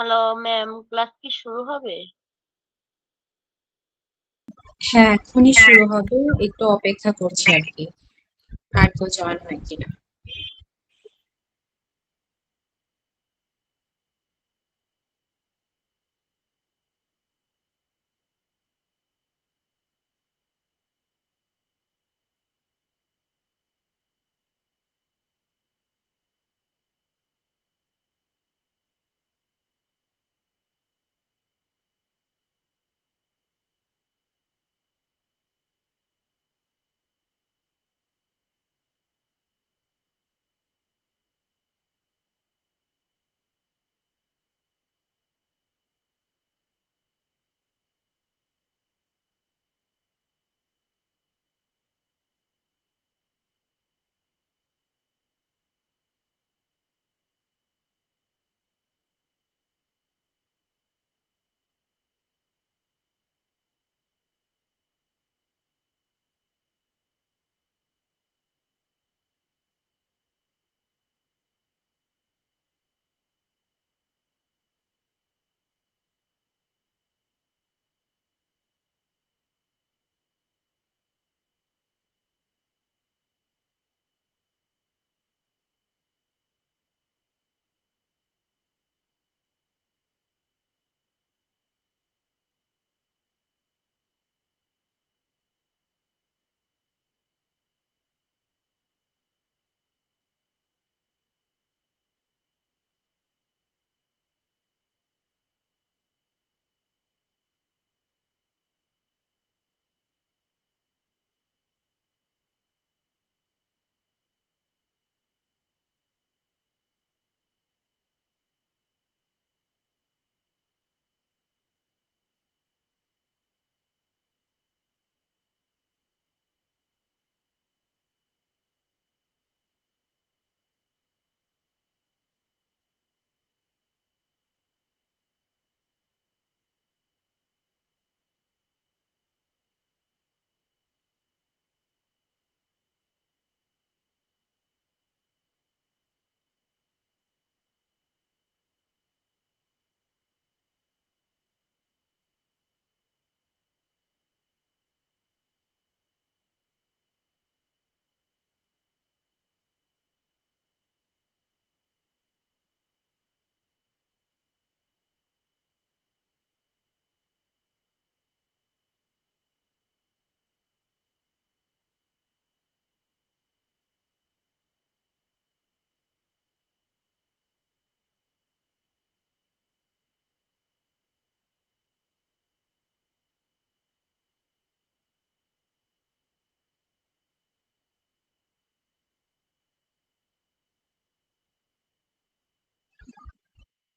Hello ma'am, class কি শুরু হবে? হ্যাঁ, এখনই শুরু হবে। একটু অপেক্ষা করছি আর কি। আর কেউ জয়েন হয় কিনা।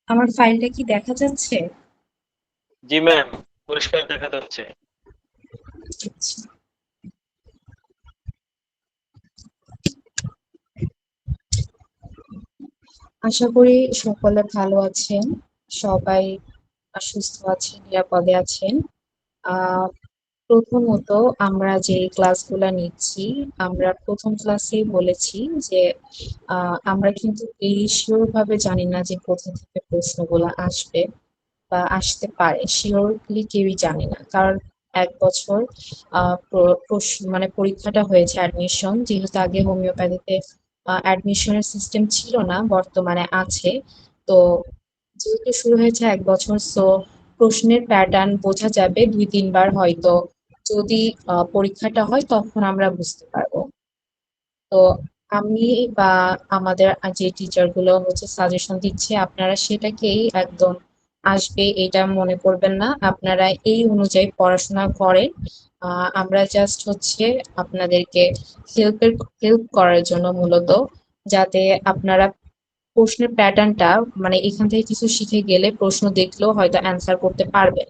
আমার ফাইলটা কি দেখা যাচ্ছে? জি ম্যাম, পরিষ্কার দেখা যাচ্ছে। আচ্ছা। আশা করি সকলে ভালো আছেন। সবাই সুস্থ আছেন, নিরাপদে আছেন। আহ প্রথমত আমরা যে ক্লাসগুলা নিচ্ছি, আমরা প্রথম ক্লাসেই বলেছি যে আমরা কিন্তু এই শিওর ভাবে জানি না যে কোথা থেকে প্রশ্নগুলো আসবে বা আসতে পারে, শিওরলি কেউই জানে না। কারণ ১ বছর মানে পরীক্ষাটা হয়েছে অ্যাডমিশন, যেহেতু আগে হোমিওপ্যাথিতে অ্যাডমিশনের সিস্টেম ছিল না, বর্তমানে আছে। তো যেহেতু শুরু হয়েছে ১ বছর, সো প্রশ্নের প্যাটার্ন বোঝা যাবে ২-৩ বার হয়তো। যদি পরীক্ষাটা হয় তখন আমরা বুঝতে পারবো। তো আমি বা আমাদের যে টিচার গুলো হচ্ছে সাজেশন দিচ্ছে, আপনারা সেটাকেই একদম আসবে এটা মনে করবেন না। আপনারা এই অনুযায়ী পড়াশোনা করেন। আমরা জাস্ট হচ্ছে আপনাদেরকে হেল্পের হেল্প করার জন্য মূলত, যাতে আপনারা প্রশ্নের প্যাটার্নটা, মানে এখান থেকে কিছু শিখে গেলে প্রশ্ন দেখলেও হয়তো অ্যান্সার করতে পারবেন।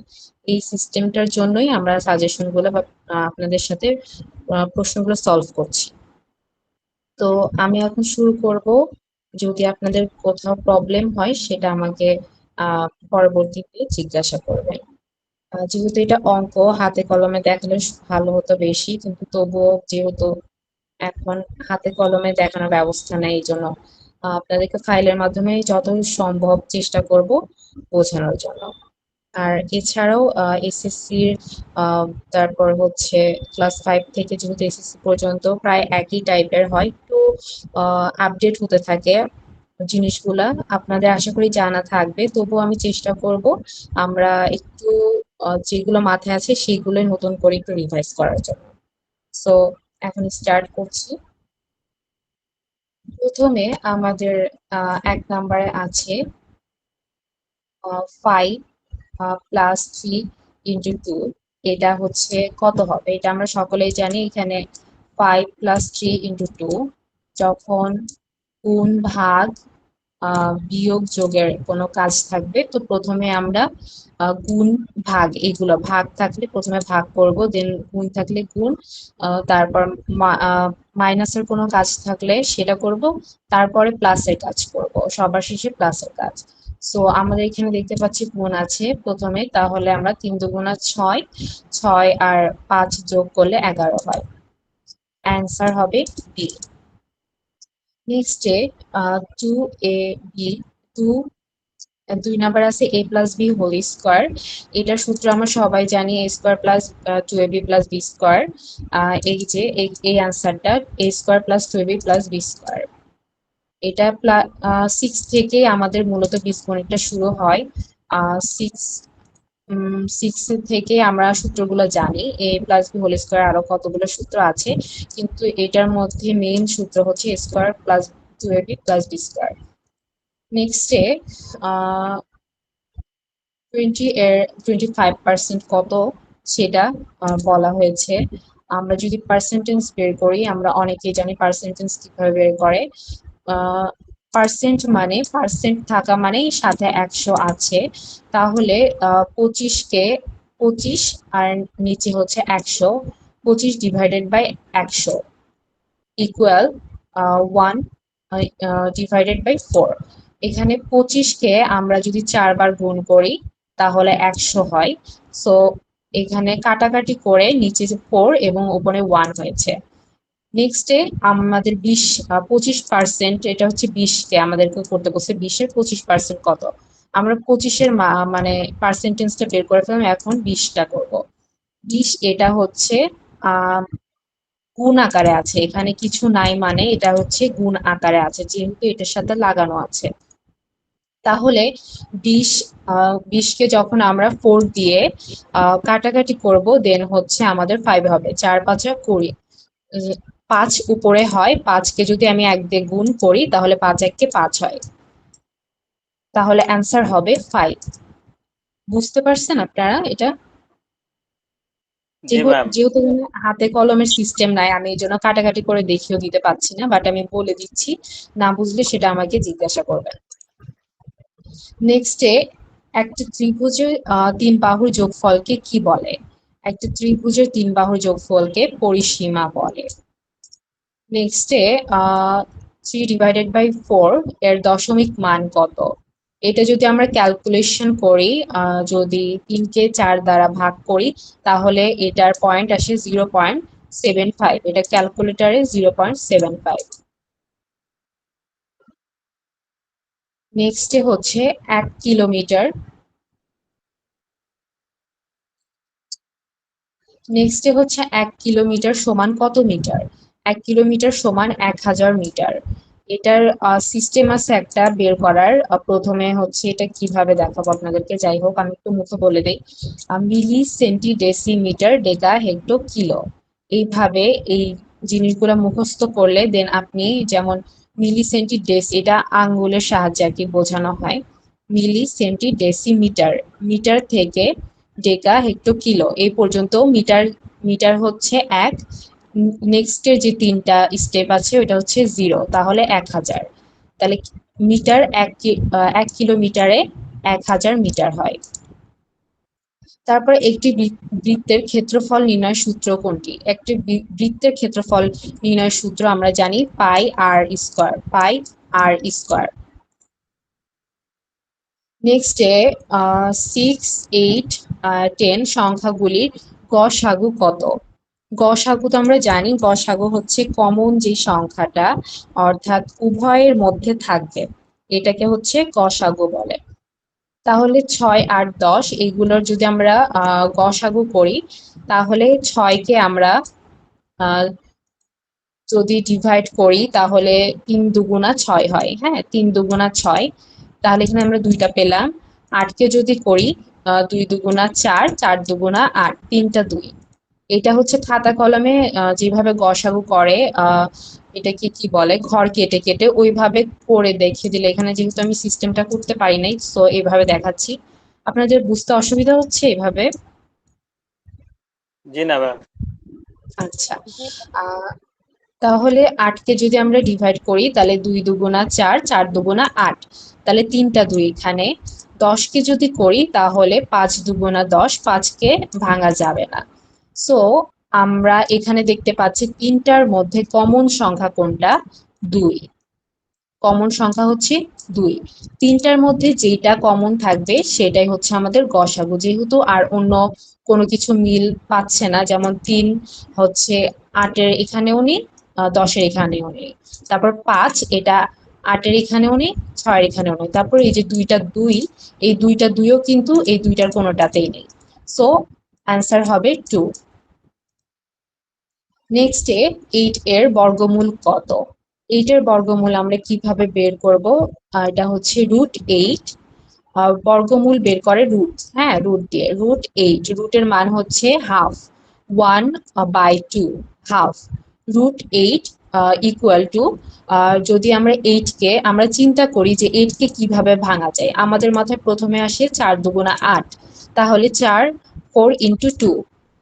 এই সিস্টেমটার জন্যই আমরা সাজেশন গুলো বা আপনাদের সাথে প্রশ্নগুলো সলভ করছি। তো আমি এখন শুরু করব। যদি আপনাদের কোথাও প্রবলেম হয় সেটা আমাকে পরবর্তীতে জিজ্ঞাসা করবেন। যেহেতু এটা অঙ্ক, হাতে কলমে দেখালে ভালো হতো বেশি, কিন্তু তবুও যেহেতু এখন হাতে কলমে দেখানোর ব্যবস্থা নেই, এই জন্য আপনাদেরকে ফাইলের মাধ্যমে যত সম্ভব চেষ্টা করব বোঝানোর জন্য। আর এছাড়াও এসএসসির তারপর হচ্ছে ক্লাস 5 থেকে যেহেতু এসএসসি পর্যন্ত প্রায় একই টাইপের হয়, একটু আপডেট হতে থাকে জিনিসগুলা। আপনাদের আশা করি জানা থাকবে, তবুও আমি চেষ্টা করব আমরা একটু যেগুলো মাথায় আছে সেগুলো নতুন করে একটু রিভাইজ করার জন্য। সো এখন স্টার্ট করছি। প্রথমে আমাদের 1 নম্বরে আছে 5 +3 × 2। এটা হচ্ছে কত হবে? এটা আমরা সকলেই জানি। এখানে 5 + 3 × 2 যখন গুণ ভাগ বিয়োগ যোগের কোনো কাজ থাকবে, তো প্রথমে আমরা গুণ ভাগ, এগুলো ভাগ থাকলে প্রথমে ভাগ করব, দেন গুণ থাকলে গুণ, তারপর মাইনাসের কোনো কাজ থাকলে সেটা করব, তারপরে প্লাসের কাজ করব, সবার শেষে প্লাসের কাজ। সো আমাদের এখানে দেখতে পাচ্ছি গুণ আছে প্রথমে, তাহলে আমরা 3 × 2 = 6, 6 আর 5 যোগ করলে 11 হয়। অ্যান্সার হবে বি। নেক্সটে 2ab, 2 নাম্বার আছে a+b² এটার সূত্র আমরা সবাই জানি, a² + 2ab + b²। এই যে এই আনসারটা a² + 2ab + b²। এটা 6 থেকে আমাদের মূলত বীজগণিতটা শুরু হয়। 6 থেকে আমরা সূত্রগুলো জানি, a+b² আরো কতগুলো সূত্র আছে, কিন্তু এটার মধ্যে মেইন সূত্র হচ্ছে a² + 2ab + b²। নেক্সটে 25% কত সেটা বলা হয়েছে। আমরা যদি পার্সেন্টেজ বের করি, আমরা অনেকেই জানি পার্সেন্টেজ কিভাবে বের করে। পার্সেন্ট থাকা মানেই সাথে 100 আছে, তাহলে 25 আর নিচে হচ্ছে 100, 25/100 ইকুয়াল 1/4। এখানে 25কে আমরা যদি 4 বার গুণ করি তাহলে 100 হয়। সো এখানে কাটাকাটি করে নিচে 4 এবং উপরে 1 হয়েছে। নেক্সটে আমাদের 25%, এটা হচ্ছে 20কে আমাদেরকে করতে বলছে, 20-এর 25% কত? আমরা 25-এর মানে পার্সেন্টেজটা বের করে ফেললাম, এখন 20টা করব। 20 এটা হচ্ছে গুণ আকারে আছে, এখানে কিছু নাই, মানে এটা হচ্ছে গুণ আকারে আছে যেহেতু এটার সাথে লাগানো আছে। তাহলে 20কে যখন আমরা 4 দিয়ে কাটাকাটি করব, দেন হচ্ছে আমাদের 5 হবে। 4×5 = 20, 5 উপরে হয়, 5কে যদি আমি 1 দিয়ে গুণ করি তাহলে 5×1 = 5 হয়। তাহলে অ্যান্সার হবে 5। বুঝতে পারছেন আপনারা এটা? জি ম্যাম। যেহেতু হাতে কলমের সিস্টেম নাই, আমি এই জন্য কাটাকাটি করে দেখিয়েও দিতে পারছি না, বাট আমি বলে দিচ্ছি, না বুঝলে সেটা আমাকে জিজ্ঞাসা করবেন। নেক্সটে একটা ত্রিভুজের 3 বাহুর যোগফলকে কি বলে? একটা ত্রিভুজের 3 বাহুর যোগফলকে পরিসীমা বলে। নেক্সটে 3/4 এর দশমিক মান কত? এটা যদি আমরা ক্যালকুলেশন করি, যদি 3কে 4 দ্বারা ভাগ করি তাহলে এটার পয়েন্ট আসে 0.75। এটা ক্যালকুলেটরে 0.75। নেক্সটে হচ্ছে 1 কিলোমিটার। নেক্সটে হচ্ছে 1 কিলোমিটার সমান কত মিটার? 1 কিলোমিটার সমান 1000 মিটার। এটার সিস্টেম আছে একটা বের করার। প্রথমে হচ্ছে এটা কিভাবে দেখাবো আপনাদেরকে, যাই হোক আমি একটু মুখে বলে দিই। মিলি, সেন্টি, ডেসিমিটার, ডেকা, হেক্টো, কিলো, এইভাবে এই জিনিসগুলো মুখস্থ করলে দেন আপনি যেমন মিলি, সেন্টি, ডেসি, এটা আঙ্গুলের সাহায্যে আর কি বোঝানো হয়। মিলি, সেন্টি, ডেসিমিটার, মিটার থেকে ডেকা, হেক্টো, কিলো এই পর্যন্ত। মিটার মিটার হচ্ছে 1। নেক্সটের যে 3টা স্টেপ আছে ওটা হচ্ছে 0, তাহলে 1000। তাহলে মিটার 1 কিলোমিটারে 1000 মিটার হয়। তারপর একটি বৃত্তের ক্ষেত্রফল নির্ণয় সূত্র কোনটি? একটি বৃত্তের ক্ষেত্রফল নির্ণয় সূত্র আমরা জানি পাই r²। নেক্সটে 6, 8, 10 সংখ্যাগুলির গসাগু কত? গসাগু তো আমরা জানি, গসাগু হচ্ছে কমন যে সংখ্যাটা, অর্থাৎ উভয়ের মধ্যে থাকবে, এটাকে হচ্ছে গসাগু বলে। তাহলে 6 8 10 এইগুলোর যদি আমরা গসাগু করি, তাহলে 6কে আমরা আহ, যদি ডিভাইড করি তাহলে 3 দুগুণা 6 হয়। হ্যাঁ, 3 দুগুণা 6, তাহলে এখানে আমরা দুইটা পেলাম। 8কে যদি করি 2 দুগুণা 4, 4 দুগুণা 8, তিনটা 2। এটা হচ্ছে খাতা কলমে যেভাবে গসাগু করে, এটাকে কি বলে, ঘর কেটে কেটে ওইভাবে করে দেখিয়ে দিলে। এখানে যেহেতু আমি সিস্টেমটা করতে পারি নাই, সো এইভাবে দেখাচ্ছি। আপনাদের বুঝতে অসুবিধা হচ্ছে এভাবে? জি না ম্যাম। জি আচ্ছা, আহ তাহলে 8কে যদি আমরা ডিভাইড করি তাহলে 2 দুগুণা 4, 4 দুগুণা 8, তাহলে তিনটা 2 এখানে। 10কে যদি করি তাহলে 5 দুগুণা 10, 5কে ভাঙা যাবে না। সো আমরা এখানে দেখতে পাচ্ছি তিনটার মধ্যে কমন সংখ্যা কোনটা? 2। কমন সংখ্যা হচ্ছে 2। তিনটার মধ্যে যেটা কমন থাকবে সেটাই হচ্ছে আমাদের গসাগু। যেহেতু আর অন্য কোনো কিছু মিল পাচ্ছে না, যেমন 3 হচ্ছে 8-এর এখানেও নেই, 10-এর এখানেও নেই। তারপর 5 এটা 8-এর এখানেও নেই, 6-এর এখানেও নেই। তারপর এই যে দুইটা 2, এই দুইটা 2ও কিন্তু এই দুইটার কোনোটাতেই নেই। সো অ্যান্সার হবে 2। নেক্সট 8 এর বর্গমূল কত? 8 এর বর্গমূল আমরা কিভাবে বের করব? এটা হচ্ছে √8। বর্গমূল বের করে রুট, হ্যাঁ, রুট দিয়ে। √8, রুটের মান হচ্ছে হাফ, 1/2, হাফ। √8 ইকুয়াল টু, যদি আমরা 8কে আমরা চিন্তা করি যে 8কে কিভাবে ভাঙা যায়, আমাদের মাথায় প্রথমে আসে 4 দুগুণা 8, তাহলে 4 4 ইন্টু 2,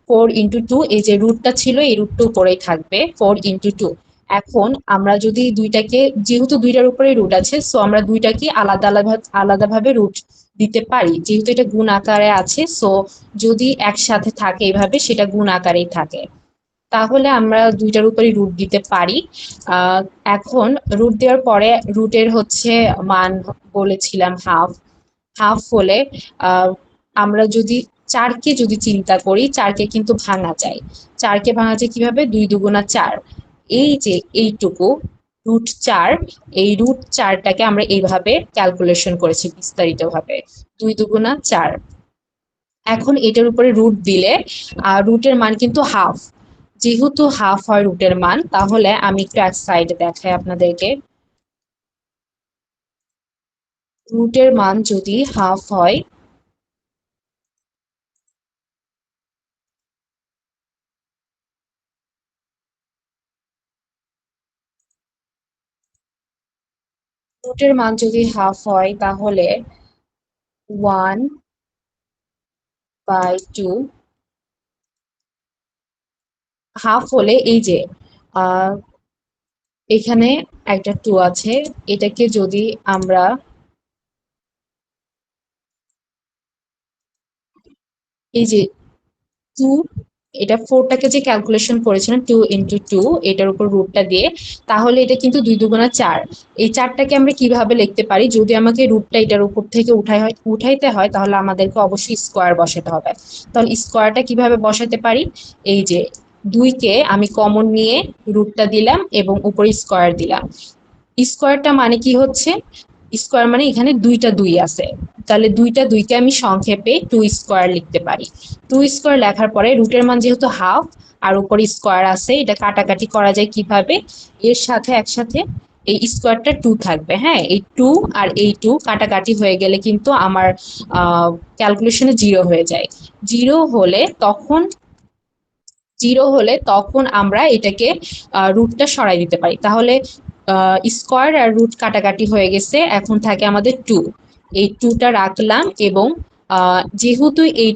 4 ইন্টু 2, এই যে রুটটা ছিল এই রুটটা উপরেই থাকবে, 4 ইন্টু 2। এখন আমরা যদি দুইটাকে, যেহেতু দুইটার উপরে রুট আছে, সো আমরা দুইটাকে আলাদা আলাদা আলাদাভাবে রুট দিতে পারি। যেহেতু এটা গুণ আকারে আছে, সো যদি একসাথে থাকে এভাবে, সেটা গুণ আকারেই থাকে। তাহলে আমরা দুইটার উপরে রুট দিতে পারি। আহ এখন রুট দেওয়ার পরে রুটের হচ্ছে মান বলেছিলাম হাফ। হাফ হলে আহ আমরা যদি 4কে যদি চিন্তা করি, 4কে কিন্তু ভাঙা যায়। 4কে ভাঙা যায় কিভাবে? 2 দুগুণা 4, এই যে এইটুকু √4, এই √4টাকে আমরা এইভাবে ক্যালকুলেশন করেছি বিস্তারিত ভাবে, 2 দুগুণা 4। এখন এটার উপরে রুট দিলে রুটের মান কিন্তু হাফ। যেহেতু হাফ হয় রুটের মান, তাহলে আমি একটু এক সাইডে দেখাই আপনাদেরকে। রুটের মান যদি হাফ হয়, রুটের মান যদি হাফ হয় তাহলে 1/2, হাফ হলে এই যে আহ এখানে একটা 2 আছে, এটাকে যদি আমরা এই যে 2, এটা 4টাকে যে ক্যালকুলেশন করেছিলাম 2 ইন্টু 2, এটার উপর রুটটা দিয়ে, তাহলে এটা কিন্তু 2 দুগুণা 4। এই 4টাকে আমরা কিভাবে লিখতে পারি? যদি আমাকে রুটটা এটার উপর থেকে উঠাইতে হয় তাহলে আমাদেরকে অবশ্যই স্কোয়ার বসাতে হবে। তাহলে স্কোয়ারটা কিভাবে বসাতে পারি? এই যে 2কে আমি কমন নিয়ে রুটটা দিলাম এবং উপরে স্কোয়ার দিলাম। স্কোয়ারটা মানে কি হচ্ছে? স্কোয়ার মানে এখানে দুইটা 2 আছে, তাহলে দুইটা 2কে আমি সংক্ষেপে 2 স্কোয়ার লিখতে পারি। 2 স্কোয়ার লেখার পরে রুটের মান যেহেতু হাফ আর উপরে স্কোয়ার আছে, এটা কাটাকাটি করা যায় কিভাবে? এর সাথে একসাথে এই স্কোয়ারটা 2 থাকবে। হ্যাঁ, এই 2 আর এই 2 কাটাকাটি হয়ে গেলে কিন্তু আমার ক্যালকুলেশনে 0 হয়ে যায়। জিরো হলে তখন 0 হলে তখন আমরা এটাকে রুটটা সরাই দিতে পারি। তাহলে স্কোয়ার আর রুট কাটাকাটি হয়ে গেছে, এখন থাকে আমাদের 2। এই 2টা রাখলাম এবং যেহেতু এই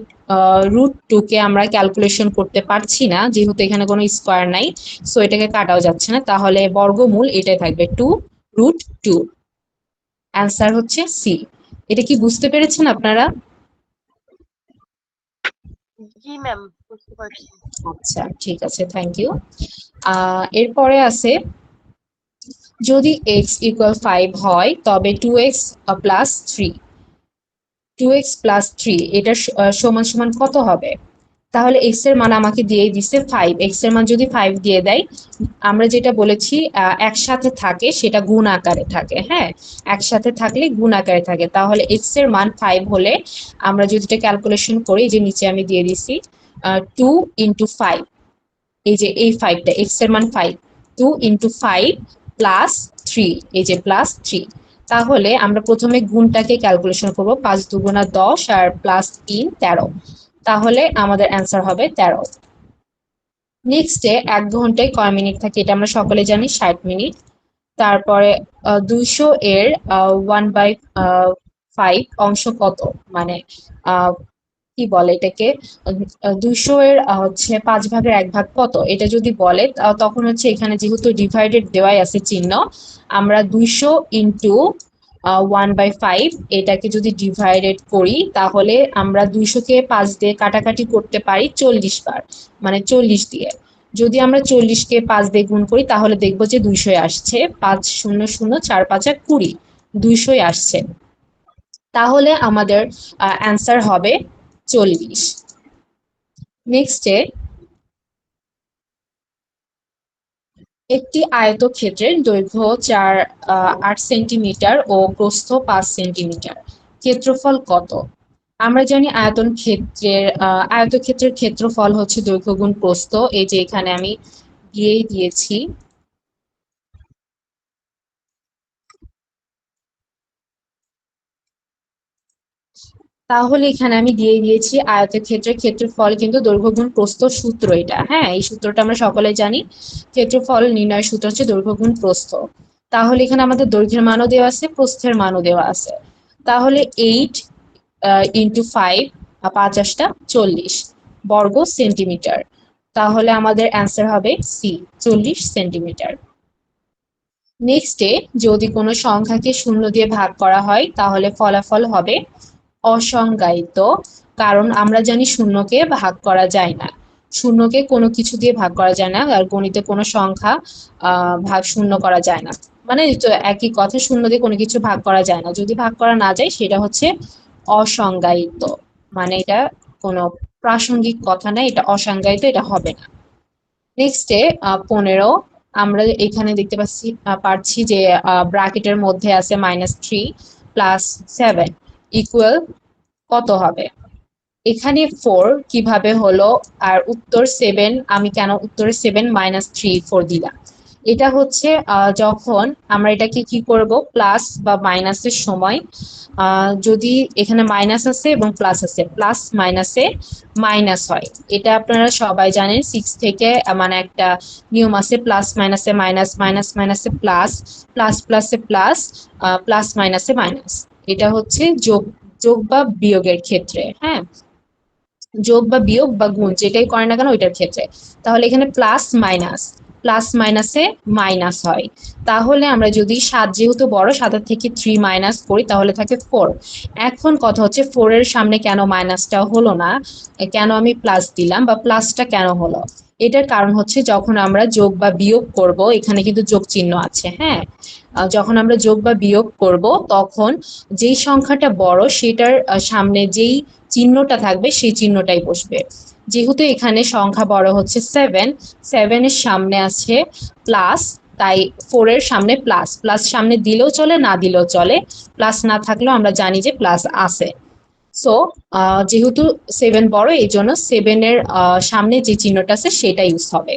√2কে আমরা ক্যালকুলেশন করতে পারছি না, যেহেতু এখানে কোনো স্কোয়ার নাই, সো এটাকে কাটাও যাচ্ছে না, তাহলে বর্গমূল এটাই থাকবে, 2√2। অ্যান্সার হচ্ছে সি। এটা কি বুঝতে পেরেছেন আপনারা? জি ম্যাম, বুঝতে পারছি। আচ্ছা, ঠিক আছে, থ্যাংক ইউ। এরপরে আছে, যদি x ইকুয়াল 5 হয় তবে 2x প্লাস 3, 2x প্লাস 3 এটা সমান সমান কত হবে? তাহলে এক্স এর মান আমাকে দিয়ে দিছে 5, এক্স এর মান যদি 5 দিয়ে দেয়, আমরা যেটা বলেছি একসাথে থাকে সেটা গুণ আকারে থাকে। হ্যাঁ, একসাথে থাকলে গুণ আকারে থাকে। তাহলে এক্স এর মান 5 হলে আমরা যদি এটা ক্যালকুলেশন করি, যে নিচে আমি দিয়ে দিছি 2 ইন্টু 5, এই যে এই 5টা এক্স এর মান 5, 2 ইন্টু 5 প্লাস 3, এই যে প্লাস 3। তাহলে আমরা প্রথমে গুণটাকে ক্যালকুলেশন করব, 5 দুগুণা 10 আর প্লাস 3 13, তাহলে আমাদের অ্যান্সার হবে 13। নেক্সটে 1 ঘন্টায় কয় মিনিট থাকে, এটা আমরা সকলে জানি 60 মিনিট। তারপরে 200 এর 1/5 অংশ কত, মানে কি বলে এটাকে, 200 এর হচ্ছে 5 ভাগের 1 ভাগ কত, এটা যদি বলে তখন হচ্ছে এখানে যেহেতু ডিভাইডেড দেওয়াই আছে চিহ্ন, আমরা 200 ইন্টু 1/5 এটাকে যদি ডিভাইডেড করি, তাহলে আমরা 200-কে 5 দিয়ে কাটাকাটি করতে পারি 40 বার, মানে 40 দিয়ে। যদি আমরা 40-কে 5 দিয়ে গুণ করি তাহলে দেখবো যে 200 আসছে, 5 0 0 4 5 20, 200 আসছে। তাহলে আমাদের অ্যান্সার হবে 40। নেক্সটে, একটি আয়তক্ষেত্রের দৈর্ঘ্য 8 সেন্টিমিটার ও প্রস্থ 5 সেন্টিমিটার, ক্ষেত্রফল কত? আমরা জানি আয়তক্ষেত্রের ক্ষেত্রফল হচ্ছে দৈর্ঘ্য গুণ প্রস্থ, এই যে এখানে আমি দিয়েই দিয়েছি। তাহলে এখানে আমি দিয়ে দিয়েছি আয়তক্ষেত্রের ক্ষেত্রফল কিন্তু দৈর্ঘ্য গুণ প্রস্থ সূত্র এটা। হ্যাঁ, এই সূত্রটা আমরা সকলে জানি, ক্ষেত্রফল নির্ণয়ের সূত্র হচ্ছে দৈর্ঘ্য গুণ প্রস্থ। তাহলে এখানে আমাদের দৈর্ঘ্যের মানও দেওয়া আছে, প্রস্থের মানও দেওয়া আছে। তাহলে 8 ইন্টু 5, ৫ 40 বর্গ সেন্টিমিটার। তাহলে আমাদের অ্যান্সার হবে সি, 40 সেন্টিমিটার। নেক্সটে, যদি কোনো সংখ্যাকে 0 দিয়ে ভাগ করা হয় তাহলে ফলাফল হবে অসংজ্ঞায়িত, কারণ আমরা জানি শূন্যকে ভাগ করা যায় না, শূন্যকে কোনো কিছু দিয়ে ভাগ করা যায় না, আর গণিতে কোনো সংখ্যা ভাগ শূন্য করা যায় না, মানে তো একই কথা, শূন্য দিয়ে কোনো কিছু ভাগ করা যায় না, যদি ভাগ করা না যায় সেটা হচ্ছে অসংজ্ঞায়িত, মানে এটা কোনো প্রাসঙ্গিক কথা না, এটা অসংজ্ঞায়িত, এটা হবে না। নেক্সটে 15, আমরা এখানে দেখতে পাচ্ছি যে ব্র্যাকেটের মধ্যে আছে -3 প্লাস 7 ইকুয়াল কত হবে? এখানে 4 কিভাবে হলো, আর উত্তর 7, আমি কেন উত্তরে 7 -3 4 দিলাম? এটা হচ্ছে যখন আমরা এটাকে কি করব, প্লাস বা মাইনাসের সময় যদি এখানে মাইনাস আছে এবং প্লাস আছে, প্লাস মাইনাসে মাইনাস হয়, এটা আপনারা সবাই জানেন 6 থেকে, মানে একটা নিয়ম আছে, প্লাস মাইনাসে মাইনাস, মাইনাস মাইনাসে প্লাস, প্লাস প্লাসে প্লাস, প্লাস মাইনাসে মাইনাস। এটা হচ্ছে যোগ যোগ বা বিয়োগের ক্ষেত্রে। হ্যাঁ, যোগ বা বিয়োগ বা গুণ যেটাই করে না কেন ওইটার ক্ষেত্রে। তাহলে এখানে প্লাস মাইনাস, প্লাস মাইনাসে মাইনাস হয়। তাহলে আমরা যদি 7 যেহেতু বড়, 7 থেকে 3 মাইনাস করি তাহলে থাকে 4। এখন কথা হচ্ছে 4 এর সামনে কেন মাইনাসটা হলো না, কেন আমি প্লাস দিলাম বা প্লাসটা কেন হলো? এটার কারণ হচ্ছে যখন আমরা যোগ বা বিয়োগ করব, এখানে কিন্তু যোগ চিহ্ন আছে। হ্যাঁ, যখন আমরা যোগ বা বিয়োগ করব তখন যেই সংখ্যাটা বড় সেটার সামনে যেই চিহ্নটা থাকবে সেই চিহ্নটাই বসবে। যেহেতু এখানে সংখ্যা বড় হচ্ছে 7, 7 এর সামনে আছে প্লাস, তাই 4 এর সামনে প্লাস, প্লাস সামনে দিলেও চলে না দিলেও চলে, প্লাস না থাকলেও আমরা জানি যে প্লাস আছে। সো যেহেতু 7 বড়, এই জন্য 7 এর সামনে যে চিহ্নটা আছে সেটা ইউজ হবে।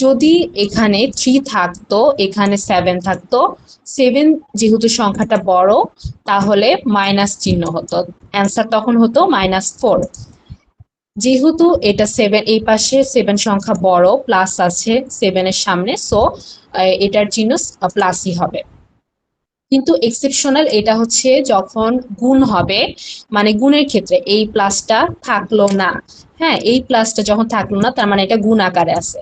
যদি এখানে 3 থাকতো, এখানে 7 থাকতো, 7 যেহেতু সংখ্যাটা বড় তাহলে মাইনাস চিহ্ন হতো, অ্যান্সার তখন হতো -4। যেহেতু এটা 7, এই পাশে 7 সংখ্যা বড়, প্লাস আছে 7 এর সামনে, সো এটার চিহ্ন প্লাসই হবে। কিন্তু এক্সেপশনাল এটা হচ্ছে যখন গুণ হবে, মানে গুণের ক্ষেত্রে এই প্লাসটা থাকলো না। হ্যাঁ, এই প্লাসটা যখন থাকলো না তার মানে এটা গুণ আকারে আছে।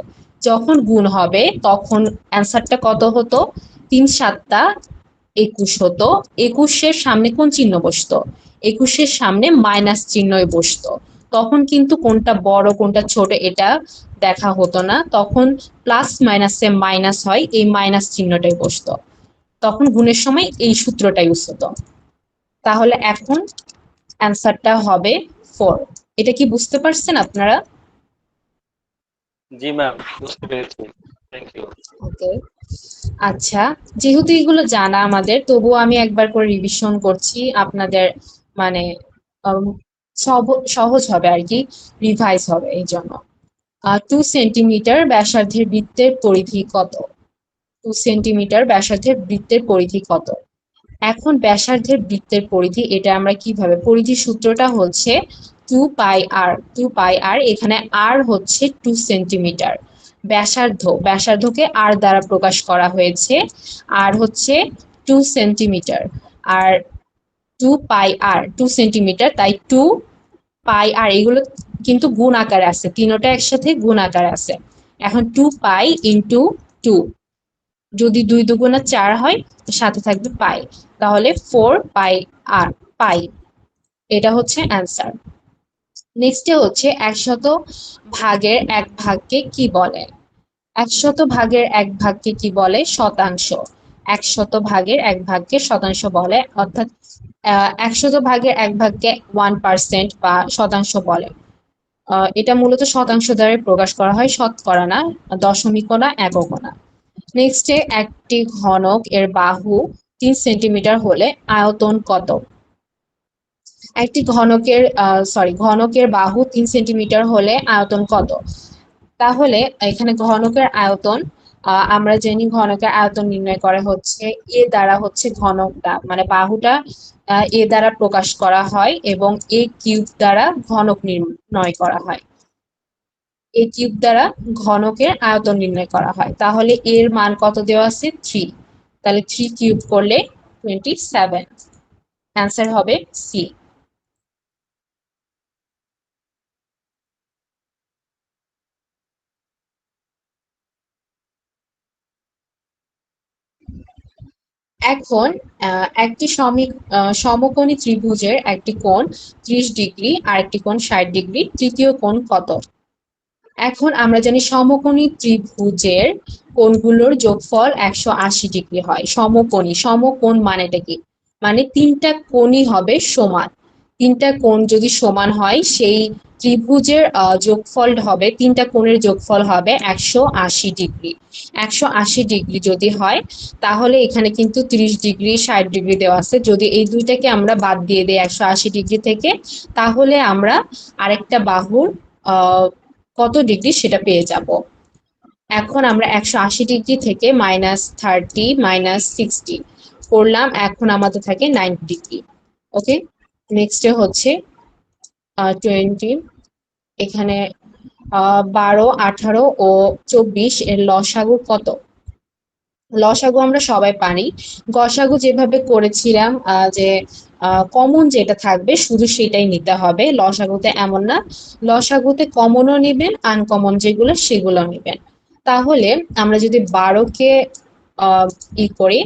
যখন গুণ হবে তখন অ্যান্সারটা কত হতো, 3 7 21 হতো। 21-এর সামনে কোন চিহ্ন বসতো? 21-এর সামনে মাইনাস চিহ্নই বসতো। তখন কিন্তু কোনটা বড় কোনটা ছোট এটা দেখা হতো না, তখন প্লাস মাইনাসে মাইনাস হয়, এই মাইনাস চিহ্নটাই বসতো, তখন গুণের সময় এই সূত্রটা ইউজ হতো। তাহলে এখন অ্যান্সারটা হবে 4। এটা কি বুঝতে পারছেন আপনারা? জি ম্যাম, বুঝতে পেরেছি। Thank you. ওকে, আচ্ছা, যেহেতু এগুলো জানা আমাদের, তবুও আমি একবার করে রিভিশন করছি আপনাদের, মানে উম, সহজ হবে আর কি, রিভাইজ হবে এই জন্য। 2 সেন্টিমিটার ব্যাসার্ধের বৃত্তের পরিধি কত? 2 সেন্টিমিটার ব্যাসার্ধের বৃত্তের পরিধি কত? এখন ব্যাসার্ধের বৃত্তের পরিধি, এটা আমরা কিভাবে, পরিধির সূত্রটা হচ্ছে 2 পাই আর। 2 পাই আর, এখানে আর হচ্ছে 2 সেন্টিমিটার। ব্যাসার্ধকে আর দ্বারা প্রকাশ করা হয়েছে, আর হচ্ছে 2 সেন্টিমিটার। আর 2 সেন্টিমিটার, তাই 2 পাই আর, এগুলো কিন্তু গুণ আকারে আছে, তিনোটা একসাথে গুণ আকারে আছে। এখন 2 পাই ইন্টু 2, যদি 2 দুগুণা 4 হয়, তো সাথে থাকবে পাই, তাহলে 4 পাই আর, পাই। এটা হচ্ছে অ্যান্সার। নেক্সটে হচ্ছে 100 ভাগের 1 ভাগকে কি বলে? 100 ভাগের 1 ভাগকে কি বলে? শতাংশ। 100 ভাগের 1 ভাগকে শতাংশ বলে, অর্থাৎ 100 ভাগের 1 ভাগকে 1% বা শতাংশ বলে। এটা মূলত শতাংশ দ্বারা প্রকাশ করা হয়, শতকরা না, দশমিকও না, এককও না। নেক্সটে, একটি ঘনক এর বাহু 3 সেন্টিমিটার হলে আয়তন কত? একটি ঘনকের বাহু 3 সেন্টিমিটার হলে আয়তন কত? তাহলে এখানে ঘনকের আয়তন, আমরা জানি ঘনকের আয়তন নির্ণয় করা হচ্ছে এ দ্বারা, হচ্ছে ঘনকটা মানে বাহুটা এ দ্বারা প্রকাশ করা হয়, এবং এ কিউব দ্বারা ঘনক নির্ণয় করা হয়। এ কিউব দ্বারা ঘনকের আয়তন নির্ণয় করা হয়। তাহলে এর মান কত দেওয়া আছে? 3। তাহলে 3 কিউব করলে 27। অ্যান্সার হবে সি। এখন একটি সমকোণী ত্রিভুজের একটি কোণ 30 ডিগ্রি আর একটি কোণ 60 ডিগ্রি, তৃতীয় কোণ কত? এখন আমরা জানি সমকোণী ত্রিভুজের কোণগুলোর যোগফল 180 ডিগ্রি হয়। সমকোণ মানেটা কি? মানে তিনটা কোণই হবে সমান। তিনটা কোণ যদি সমান হয়, সেই ত্রিভুজের যোগফল হবে, তিনটা কোণের যোগফল হবে 180 ডিগ্রি। 180 ডিগ্রি যদি হয়, তাহলে এখানে কিন্তু 30 ডিগ্রি 60 ডিগ্রি দেওয়া আছে, যদি এই দুইটাকে আমরা বাদ দিয়ে দিই 180 ডিগ্রি থেকে, তাহলে আমরা আরেকটা বাহুর কত ডিগ্রি সেটা পেয়ে যাব। এখন আমরা 180 ডিগ্রি থেকে -30 -60 করলাম, এখন আমাদের থাকে 90 ডিগ্রি। ওকে, নেক্সটে হচ্ছে 20, এখানে 12, 18 ও 24 এর লসাগু কত? লসাগু আমরা সবাই পারি, গসাগু যেভাবে করেছিলাম, যে কমন যেটা থাকবে শুধু সেটাই নিতে হবে। লসাগুতে এমন না, লসাগুতে কমনও নেবেন, আনকমন যেগুলো সেগুলো নেবেন। তাহলে আমরা যদি 12কে করি,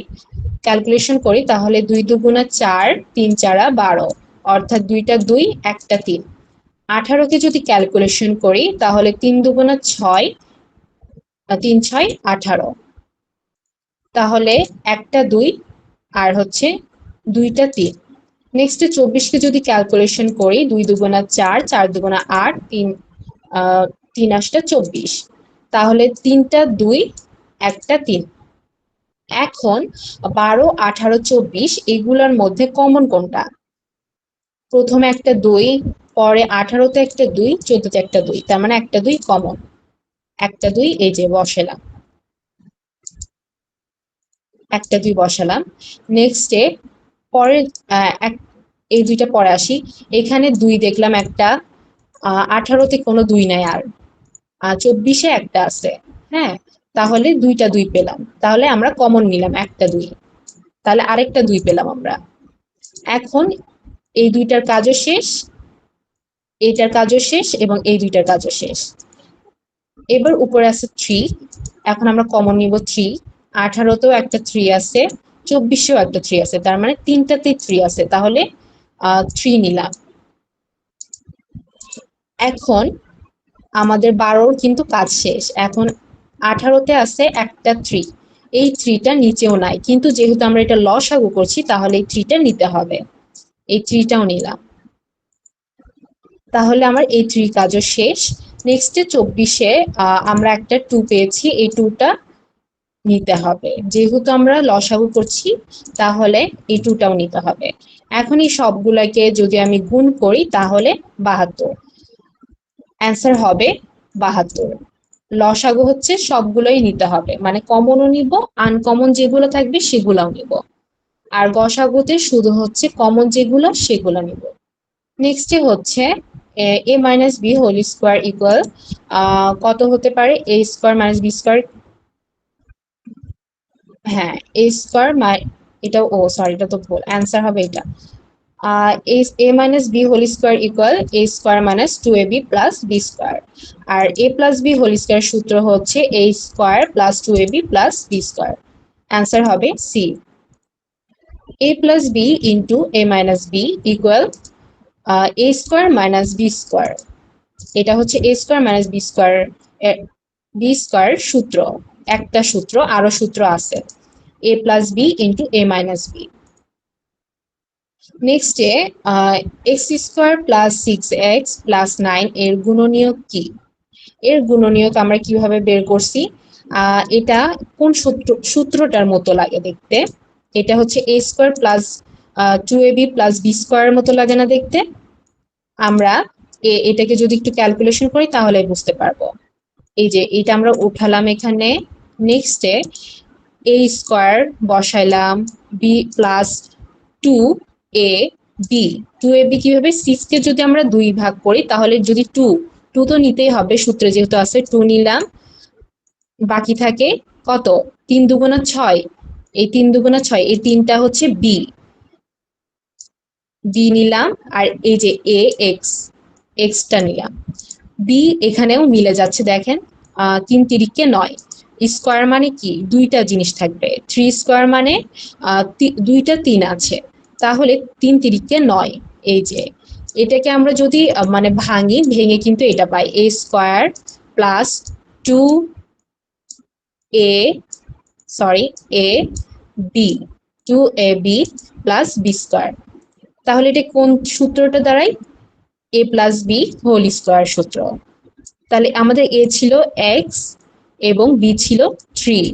ক্যালকুলেশন করি, তাহলে 2 দুগুণা 4, 3 চারা 12, অর্থাৎ 2টা 2, 1টা 3। 18কে যদি ক্যালকুলেশন করি, তাহলে 3 দুগুণা 6, 3 6 18, তাহলে 1টা 2 আর হচ্ছে 2টা 3। নেক্সট 24কে যদি ক্যালকুলেশন করি, 2 দুগুণা 4, 4 দুগুণা 8, 3 8টা 24, তাহলে 3টা 2, 1টা 3। এখন 12, 18, 24 এগুলোর মধ্যে কমন কোনটা? প্রথমে একটা 2, পরে 18তে একটা 2, 14তে একটা 2, তার মানে একটা 2 কমন। একটা 2 এই যে বসালাম, একটা 2 বসালাম। নেক্সটে পরের এই দুইটা পরে আসি। এখানে 2 দেখলাম একটা, 18তে কোনো 2 নাই, আর 24-এ একটা আছে। হ্যাঁ, তাহলে 2টা 2 পেলাম, তাহলে আমরা কমন নিলাম একটা 2, তাহলে আরেকটা 2 পেলাম আমরা। এখন এই দুইটার কাজও শেষ, এইটার কাজও শেষ, এবং এই দুইটার কাজও শেষ। এবার উপরে আছে 3, এখন আমরা কমন নিব 3। 18তেও একটা 3 আছে, 24এও একটা 3 আছে, তার মানে তিনটাতে 3 আছে, তাহলে 3 নিলাম। এখন আমাদের 12র কিন্তু কাজ শেষ। এখন 18তে আছে একটা 3, এই 3টা নিচেও নাই, কিন্তু যেহেতু আমরা এটা লসাগু করছি, তাহলে এই 3টা নিতে হবে, এই 3টাও নিলাম। তাহলে আমার এই 3 কাজও শেষ। নেক্সটে 24-এ আমরা একটা 2 পেয়েছি, এই 2টা নিতে হবে। যেহেতু আমরা লসাগু করছি তাহলে এই 2টাও নিতে হবে। এখন এই সবগুলাকে যদি আমি গুণ করি তাহলে 72, অ্যান্সার হবে 72। লসাগু হচ্ছে সবগুলোই নিতে হবে, মানে কমনও নিব, আনকমন যেগুলো থাকবে সেগুলোও নিব, আর গসাগুতে শুধু হচ্ছে কমন যেগুলো সেগুলো নিব। নেক্সটে হচ্ছে a minus B whole square equal কত হতে পারে? a square minus B square, হ্যাঁ a স্কোয়ার এটা ও সরি এটা তো ভুল, অ্যান্সার হবে এটা a minus B whole square equal a square minus 2ab plus B square. আর a plus B whole square সূত্র হচ্ছে a square plus 2ab plus B square, answer হবে C. a plus B into a minus B equal a square minus B square, এটা হচ্ছে a square minus B square সূত্র, একটা সূত্র, আরো সূত্র আছে a plus B into a minus B. নেক্সটে X square plus 6x plus 9 এর গুণনীয়ক কি? এর গুণনীয়ক আমরা কিভাবে বের করছি? এটা কোন সূত্রটার মতো লাগে দেখতে? এটা হচ্ছে a square plus 2ab plus b স্কোয়ারের মতো লাগে না দেখতে? আমরা এটাকে যদি একটু ক্যালকুলেশন করি তাহলে বুঝতে পারবো। এই যে এটা আমরা উঠালাম এখানে, নেক্সটে a স্কোয়ার বসাইলাম, বি প্লাস 2ab, 2ab কিভাবে? 6 কে যদি আমরা 2 ভাগ করি তাহলে যদি 2 তো নিতেই হবে, সূত্রে যেহেতু আছে 2 নিলাম, বাকি থাকে কত? 3 দুগুণা 6, এই 3 দুগুণা 6, এই 3টা হচ্ছে বি নিলাম, আর এই যে এ এক্সটা নিলাম, বি এখানেও মিলে যাচ্ছে দেখেন, 3 তিরিকে 9, স্কোয়ার মানে কি? দুইটা জিনিস থাকবে, 3 স্কোয়ার মানে দুইটা 3 আছে, তাহলে 3 তিরিকে 9। এই যে এটাকে আমরা যদি মানে ভেঙে কিন্তু এটা পাই a square plus 2ab plus B square, তাহলে এটা কোন সূত্রটা দাঁড়ায়? a plus B whole square সূত্র। তাহলে আমাদের a ছিল x এবং b ছিল 3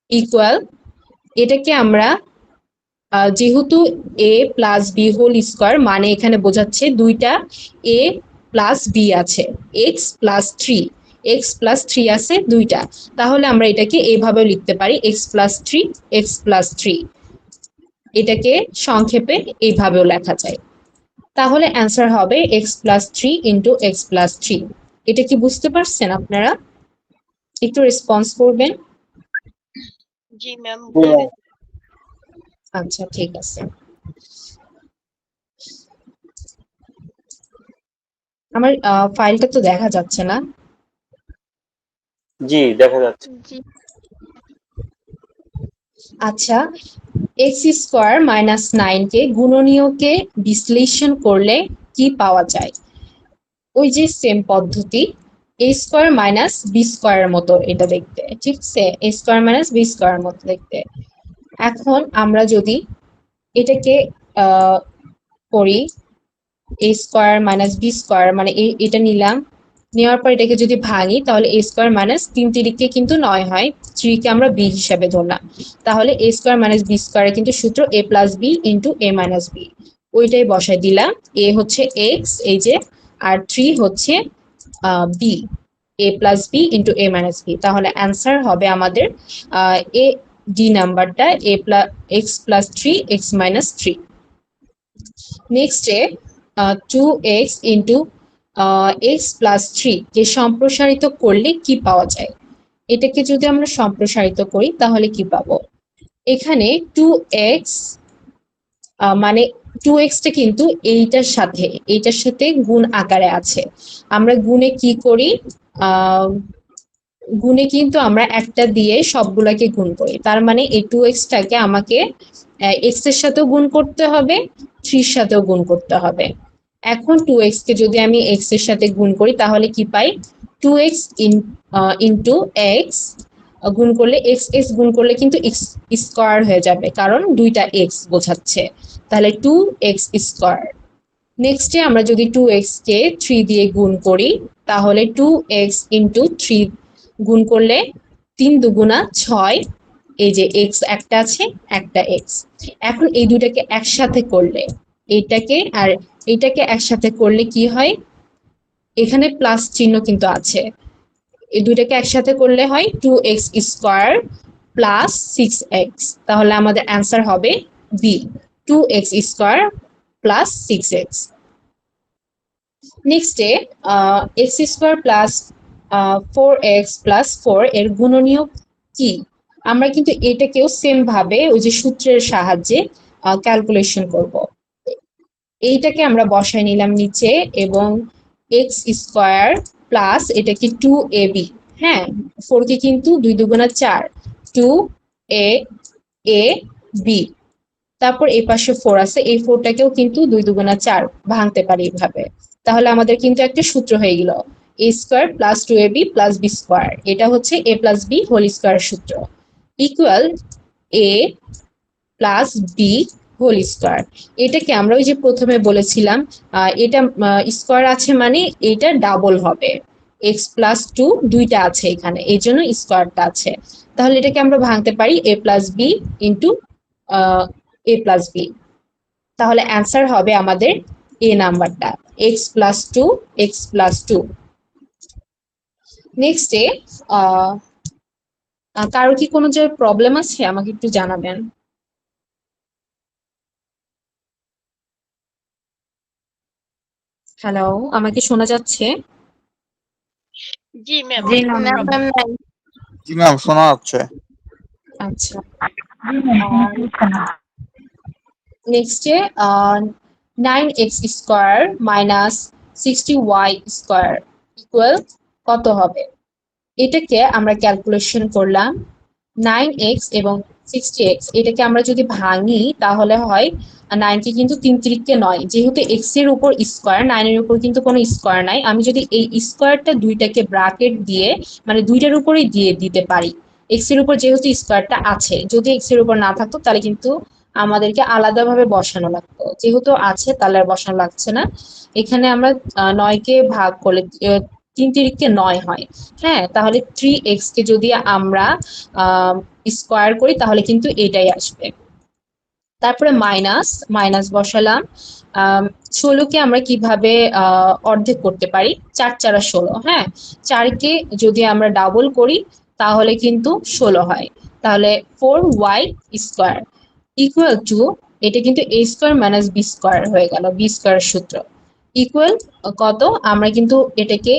ইকুয়াল, এটাকে আমরা যেহেতু a plus B whole square মানে এখানে বোঝাচ্ছে দুইটা a প্লাস বি আছে, x প্লাস 3 আছে দুইটা, তাহলে আমরা এটাকে এইভাবে লিখতে পারি x প্লাস 3, এটাকে সংক্ষেপে এইভাবেও লেখা যায়। তাহলে অ্যান্সার হবে x plus 3 into x plus 3। এটা কি বুঝতে পারছেন আপনারা? একটু রেসপন্স করবেন। জি ম্যাম। আচ্ছা ঠিক আছে। আমার ফাইলটা তো দেখা যাচ্ছে না। জি দেখা যাচ্ছে। জি আচ্ছা, এক্স স্কোয়ার মাইনাস 9 কে গুণনীয়কে বিশ্লেষণ করলে কি পাওয়া যায়? ওই যে সেম পদ্ধতি, a স্কোয়ার মাইনাস বি স্কোয়ারের মতো এটা দেখতে, ঠিক আছে? a স্কোয়ার মাইনাস বি স্কোয়ারের মতো দেখতে। এখন আমরা যদি এটাকে করি a square minus B square, মানে এটা নিলাম, নেওয়ার পর এটাকে যদি ভাঙি তাহলে a স্কোয়ার মাইনাস 3 তিরিকে কিন্তু 9 হয়, 3 কে আমরা b হিসাবে ধরলাম, তাহলে a স্কোয়ার মাইনাস বি স্কোয়ারের কিন্তু সূত্র a plus B into a minus b, ওইটাই বসাই দিলাম। a হচ্ছে x, এই যে, আর 3 হচ্ছে B, a plus B into a minus B, তাহলে অ্যান্সার হবে আমাদের এ ডি নাম্বারটা a plus x plus 3 x minus 3। নেক্সটে 2x ইন্টু এক্স প্লাস 3 কে সম্প্রসারিত করলে কি পাওয়া যায়? এটাকে যদি আমরা সম্প্রসারিত করি তাহলে কি পাবো? এখানে 2x মানে 2x টা কিন্তু এইটার সাথে গুণ আকারে আছে, আমরা গুণে কি করি? গুণে কিন্তু আমরা একটা দিয়ে সবগুলাকে গুণ করি, তার মানে এই 2x টাকে আমাকে x এর সাথেও গুণ করতে হবে, 3 এর সাথেও গুণ করতে হবে। এখন 2x কে যদি আমি x এর সাথে গুণ করি তাহলে কি পাই? 2x ইন্টু x গুণ করলে x গুণ করলে কিন্তু x স্কোয়ার হয়ে যাবে, কারণ দুইটা x বোঝাচ্ছে, তাহলে 2x স্কোয়ার। নেক্সটে আমরা যদি 2x কে 3 দিয়ে গুণ করি তাহলে 2x ইন্টু 3 গুণ করলে 3 দুগুণা 6, এই যে x একটা আছে একটা x। এখন এই দুইটাকে একসাথে করলে এইটাকে আর এইটাকে একসাথে করলে কি হয়, এখানে প্লাস চিহ্ন কিন্তু আছে, এই দুইটাকে একসাথে করলে হয় 2x স্কোয়ার প্লাস 6x, তাহলে আমাদের অ্যান্সার হবে B, 2x square plus 6x। নেক্সটে X square plus 4x plus 4 এর গুণনীয় কি, আমরা কিন্তু এটাকেও সেম ভাবে ওই যে সূত্রের সাহায্যে ক্যালকুলেশন করব। এইটাকে আমরা বসায় নিলাম নিচে এবং এক্স স্কোয়ার প্লাস এটা কি 2ab, হ্যাঁ 4 কে কিন্তু 2 দুগুণা 4, 2a বি, তারপর এই পাশে 4 আছে, এই 4টাকেও কিন্তু 2 দুগুণা 4 ভাঙতে পারি এইভাবে, তাহলে আমাদের কিন্তু একটা সূত্র হয়ে গেল a square plus 2ab plus b square, এটা হচ্ছে a plus b whole square সূত্র, equal a plus B whole square. এটাকে আমরা ওই যে প্রথমে বলেছিলাম এটা স্কোয়ার আছে মানে এটা ডাবল হবে, এক্স প্লাস 2 দুইটা আছে এখানে এই জন্য স্কোয়ারটা আছে, তাহলে এটাকে আমরা ভাঙতে পারি a plus B into a plus b, তাহলে অ্যান্সার হবে আমাদের এ নাম্বারটা, এক্স প্লাস 2 এক্স প্লাস 2। নেক্সটে কারো কি কোনো যে প্রবলেম আছে আমাকে একটু জানাবেন। হ্যালো, আমাকে শোনা যাচ্ছে? জি ম্যাম। জি ম্যাম শোনা যাচ্ছে। আচ্ছা, নেক্সটে 9x square minus 60y square equal কত হবে, এটাকে আমরা ক্যালকুলেশন করলাম 9x এবং 60x, এটাকে আমরা যদি ভাঙি তাহলে হয় 9 কে কিন্তু 3 3 9, যেহেতু x এর উপর স্কোয়ার 9 এর উপর কিন্তু কোনো স্কোয়ার নাই, আমি যদি এই স্কোয়ারটা দুইটাকে ব্র্যাকেট দিয়ে মানে দুইটার উপরেই দিয়ে দিতে পারি, x এর উপর যেহেতু স্কোয়ারটা আছে, যদি x এর উপর না থাকতো তাহলে কিন্তু আমাদেরকে আলাদাভাবে বসানো লাগতো, যেহেতু আছে তাহলে আর বসানো লাগছে না। এখানে আমরা 9 কে ভাগ করলে 3 3 9 হয়, হ্যাঁ তাহলে 3x কে যদি আমরা স্কোয়ার করি তাহলে কিন্তু এটাই আসবে। তারপরে মাইনাস মাইনাস বসালাম, 16কে আমরা কিভাবে অর্ধেক করতে পারি, 4 4 16, হ্যাঁ 4কে যদি আমরা ডাবল করি তাহলে কিন্তু 16 হয়, তাহলে 4y স্কোয়ার ইকুয়াল টু, এটা কিন্তু a square minus B square হয়ে গেল, বি স্কোয়ার সূত্র ইকুয়াল কত, আমরা কিন্তু এটাকে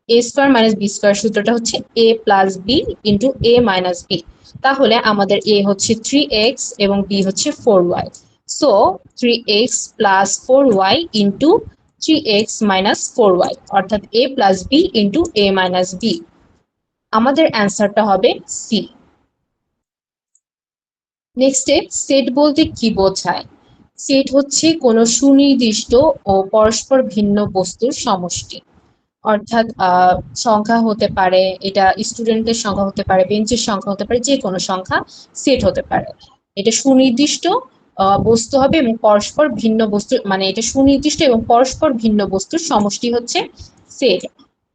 a square minus B square সূত্রটা হচ্ছে a plus B into a minus B, তাহলে আমাদের a হচ্ছে 3x এবং b হচ্ছে 4y, so 3x plus 4y into 3x minus 4y, অর্থাৎ a plus B into a minus b, আমাদের অ্যান্সারটা হবে সি। নেক্সটে সেট বলতে কি বোঝায়, সেট হচ্ছে কোনো সুনির্দিষ্ট ও পরস্পর ভিন্ন বস্তুর সমষ্টি, অর্থাৎ সংখ্যা হতে পারে, এটা স্টুডেন্টের সংখ্যা হতে পারে, বেঞ্চের সংখ্যা হতে পারে, যে কোনো সংখ্যা সেট হতে পারে, এটা সুনির্দিষ্ট বস্তু হবে এবং পরস্পর ভিন্ন বস্তু, মানে এটা সুনির্দিষ্ট এবং পরস্পর ভিন্ন বস্তুর সমষ্টি হচ্ছে সেট।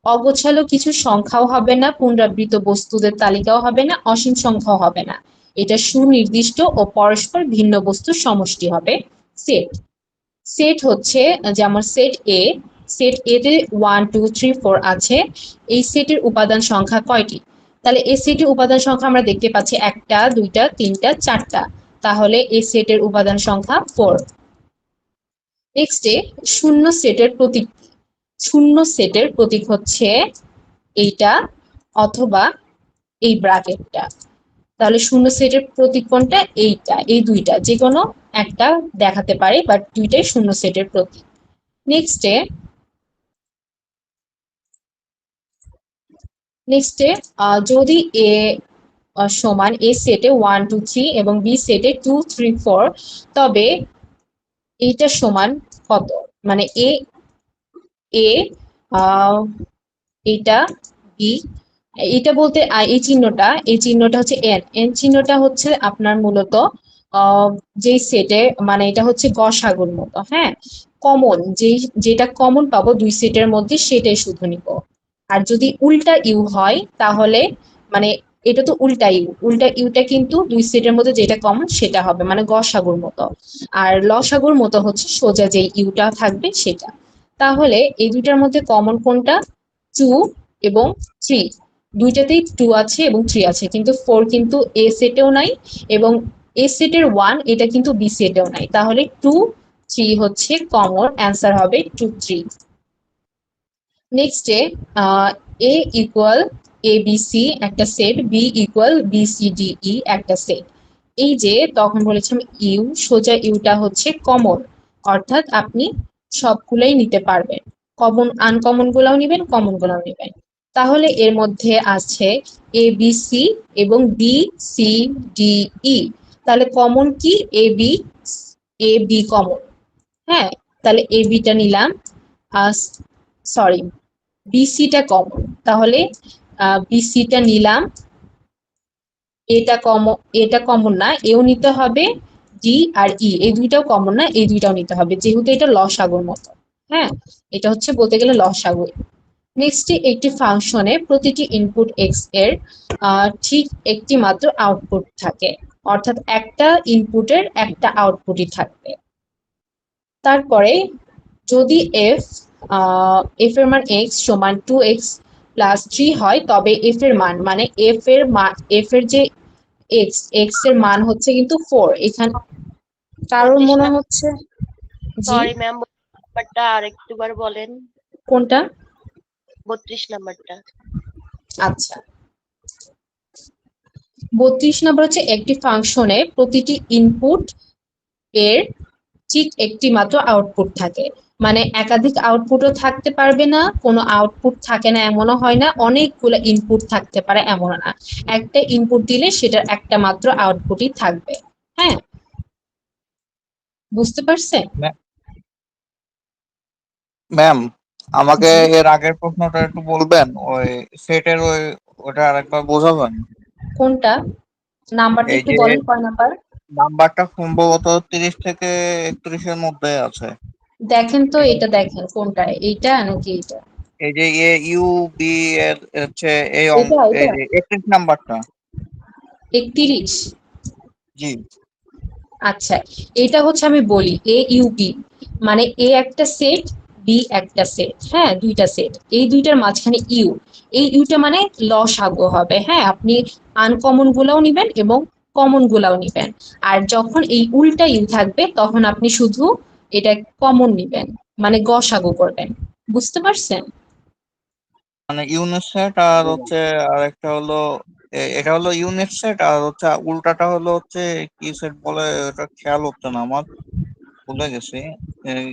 অগোছালো কিছু সংখ্যাও হবে না, পুনরাবৃত্ত বস্তুদের তালিকাও হবে না, অসীম সংখ্যাও হবে না, এটা সুনির্দিষ্ট ও পরস্পর ভিন্ন বস্তুর সমষ্টি হবে সেট। সেট হচ্ছে যেমন সেট এ, সেট এ তে 1 2 3 4 আছে, এই সেটের উপাদান সংখ্যা কয়টি, তাহলে এই সেটের উপাদান সংখ্যা আমরা দেখতে পাচ্ছি 1টা 2টা 3টা 4টা, তাহলে এই সেটের উপাদান সংখ্যা 4। নেক্সটে শূন্য সেটের প্রতীক, শূন্য সেটের প্রতীক হচ্ছে এইটা অথবা এই ব্র্যাকেটটা, তাহলে শূন্য সেটের প্রতীক কোনটা, এইটা, এই দুইটা যে কোনো একটা দেখাতে পারে, বাট দুইটাই শূন্য সেটের প্রতীক। নেক্সটে যদি এ সমান এ সেটে 1 2 3 এবং বি সেটে 2 3 4, তবে এইটা সমান কত, মানে এ এ এটা বি, এটা বলতে এই চিহ্নটা হচ্ছে এন, এন চিহ্নটা হচ্ছে আপনার মূলত যেই সেটে, মানে এটা হচ্ছে গসাগুর মতো, হ্যাঁ কমন যেটা কমন পাবো দুই সেটের মধ্যে সেটাই শুধু নিব। আর যদি উল্টা ইউ হয় তাহলে মানে এটা তো উল্টা ইউটা কিন্তু দুই সেটের মধ্যে যেটা কমন সেটা হবে, মানে গসাগুর মতো। আর লসাগুর মতো হচ্ছে সোজা যে ইউটা থাকবে সেটা। তাহলে এই দুইটার মধ্যে কমন কোনটা? 2 এবং 3। দুইটাতেই 2 আছে এবং 3 আছে, কিন্তু 4 কিন্তু এ সেটেও নাই এবং এ সেটের 1 এটা কিন্তু বি সেটেও নাই। তাহলে 2 3 হচ্ছে কমন, অ্যান্সার হবে 2 3। নেক্সটে a equal a b c একটা set, b equal b c d e একটা সেট। এই যে তখন বলেছিলাম ইউ, সোজা ইউটা হচ্ছে কমন, অর্থাৎ আপনি সবগুলোই নিতে পারবেন, কমন আনকমন গুলাও নিবেন, কমন গুলাও নিবেন। তাহলে এর মধ্যে আছে এ বি সি এবং বি সি ডি ই। তাহলে কমন কি? A B common. হ্যাঁ, তাহলে এ বিটা নিলাম, সরি বিসিটা কমন, তাহলে বিসিটা নিলাম। এটা কমন না, এও নিতে হবে। ডি আর ই এই দুইটাও কমন না, এই দুইটাও নিতে হবে, যেহেতু এটা লসাগুর মতো। হ্যাঁ, এটা হচ্ছে বলতে গেলে লসাগু। নেক্সট, একটি ফাংশনে প্রতিটি ইনপুট এক্স এর ঠিক একটি মাত্র আউটপুট থাকে, অর্থাৎ একটা ইনপুটের একটা আউটপুটই থাকবে। তারপরে যদি এফ এর মান এক্স সমান 2x + 3 হয়, তবে এফ এর মান মানে এফ এর যে এক্স এর মান হচ্ছে কিন্তু 4। এখানে কারণ 32 মনে নাম্বার। হচ্ছে, জি সরি ম্যাম, নাম্বারটা আরেকটুবার বলেন। কোনটা? 32 নাম্বারটা। আচ্ছা, 32 নম্বর হচ্ছে একটি ফাংশনে প্রতিটি ইনপুট এর ঠিক একটি মাত্র আউটপুট থাকে, মানে একাধিক আউটপুটও থাকতে পারবে না, কোনো আউটপুট থাকে না এমনও হয় না, অনেকগুলো ইনপুট থাকতে পারে এমন না, একটা ইনপুট দিলে সেটার একটা মাত্র আউটপুটই থাকবে। হ্যাঁ, বুঝতে পারছেন? ম্যাম, আমাকে জি, এর আগের প্রশ্নটা একটু বলবেন, ওই সেটের ওটা আরেকবার বোঝাবেন। কোনটা? নাম্বারটা এই একটু যে বলেন, কয় নাম্বার? নাম্বারটা সম্ভবত 30 থেকে 31-এর মধ্যে আছে। দেখেন তো, এটা এটা দেখেন কোনটা, এইটা নাকি এইটা? এই যে এ ইউ বি এর হচ্ছে এটা এই এটা যে 31 নাম্বারটা। 31। জি। আচ্ছা, এটা হচ্ছে আমি বলি এ ইউবি, মানে এ একটা সেট, বি একটা সেট, হ্যাঁ দুইটা সেট, এই দুইটার মাঝখানে ইউ, এই ইউটা মানে লসাগু হবে। হ্যাঁ, আপনি আনকমন গুলাও নিবেন এবং কমন গুলাও নিবেন। আর যখন এই উল্টা ইউ থাকবে তখন আপনি শুধু এটা কমন নিবেন, মানে গসাগু করবেন। বুঝতে পারছেন? মানে ইউনিট সেট আর হচ্ছে আরেকটা হলো এটা হলো ইউনিট সেট, আর হচ্ছে উল্টাটা হলো হচ্ছে কি সেট বলে এটা খেয়াল হচ্ছে না আমার, ভুলে গেছি। এই,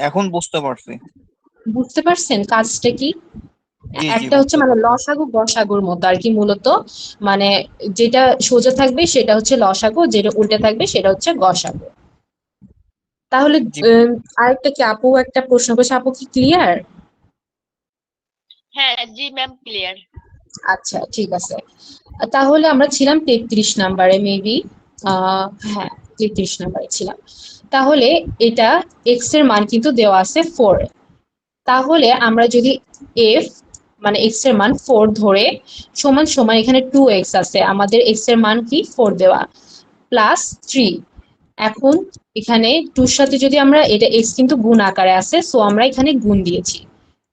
এখন বুঝতে পারছি। বুঝতে পারছেন কাজটা কি? জি জি, একটা হচ্ছে বুঝতে মানে পারছি। লসাগু গসাগুর মতো আর কি, মূলত মানে যেটা সোজা থাকবে সেটা হচ্ছে লসাগু, যেটা উল্টে থাকবে সেটা হচ্ছে গসাগু। তাহলে জি আরেকটা কি আপু একটা প্রশ্ন করছে, আপু কি ক্লিয়ার? হ্যাঁ জি ম্যাম, ক্লিয়ার। আচ্ছা, ঠিক আছে। তাহলে আমরা ছিলাম 33 নাম্বারে মেবি, হ্যাঁ 33 নাম্বারে ছিলাম। তাহলে এটা এক্স এর মান কিন্তু দেওয়া আছে 4। তাহলে আমরা যদি এফ মানে এক্স এর মান 4 ধরে সমান সমান, এখানে 2x আছে, আমাদের এক্স এর মান কি 4 দেওয়া, +3। এখন এখানে 2 সাথে যদি আমরা, এটা এক্স কিন্তু গুণ আকারে আছে, সো আমরা এখানে গুণ দিয়েছি,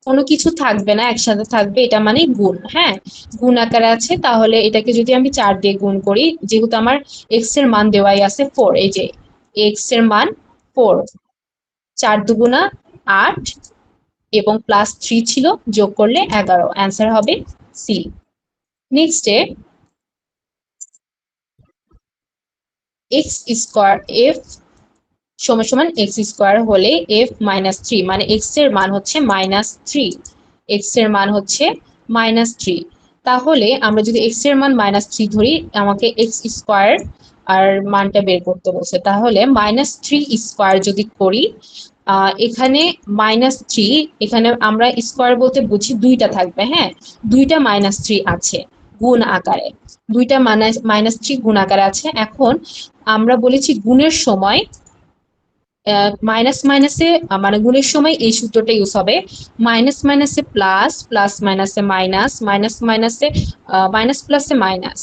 কোনো কিছু থাকবে না একসাথে থাকবে, এটা মানে গুণ। হ্যাঁ, গুণ আকারে আছে, তাহলে এটাকে যদি আমি 4 দিয়ে গুণ করি, যেহেতু আমার এক্স এর মান দেওয়াই আছে 4, এই যে এক্স এর মান 4, 4 দুগুণা 8 এবং +3 ছিল, যোগ করলে 11, অ্যান্সার হবে সি। নেক্সটে এক্স স্কোয়ার এফ সমান সমান এক্স স্কোয়ার হলে f-3, মানে এক্স এর মান হচ্ছে -3, এক্স এর মান হচ্ছে -3। তাহলে আমরা যদি এক্স এর মান -3 ধরি, আমাকে এক্স স্কোয়ার আর মানটা বের করতে বলছে, তাহলে -3 স্কোয়ার যদি করি, এখানে -3, এখানে আমরা স্কোয়ার বলতে বুঝি দুইটা থাকবে। হ্যাঁ, দুইটা -3 আছে গুণ আকারে, দুইটা -3 গুণ আকারে আছে। এখন আমরা বলেছি গুণের সময় মাইনাস মাইনাসে মানে গুণের সময় এই সূত্রটা ইউজ হবে, মাইনাস মাইনাসে প্লাস, প্লাস মাইনাসে মাইনাস, মাইনাস মাইনাসে মাইনাস প্লাসে মাইনাস।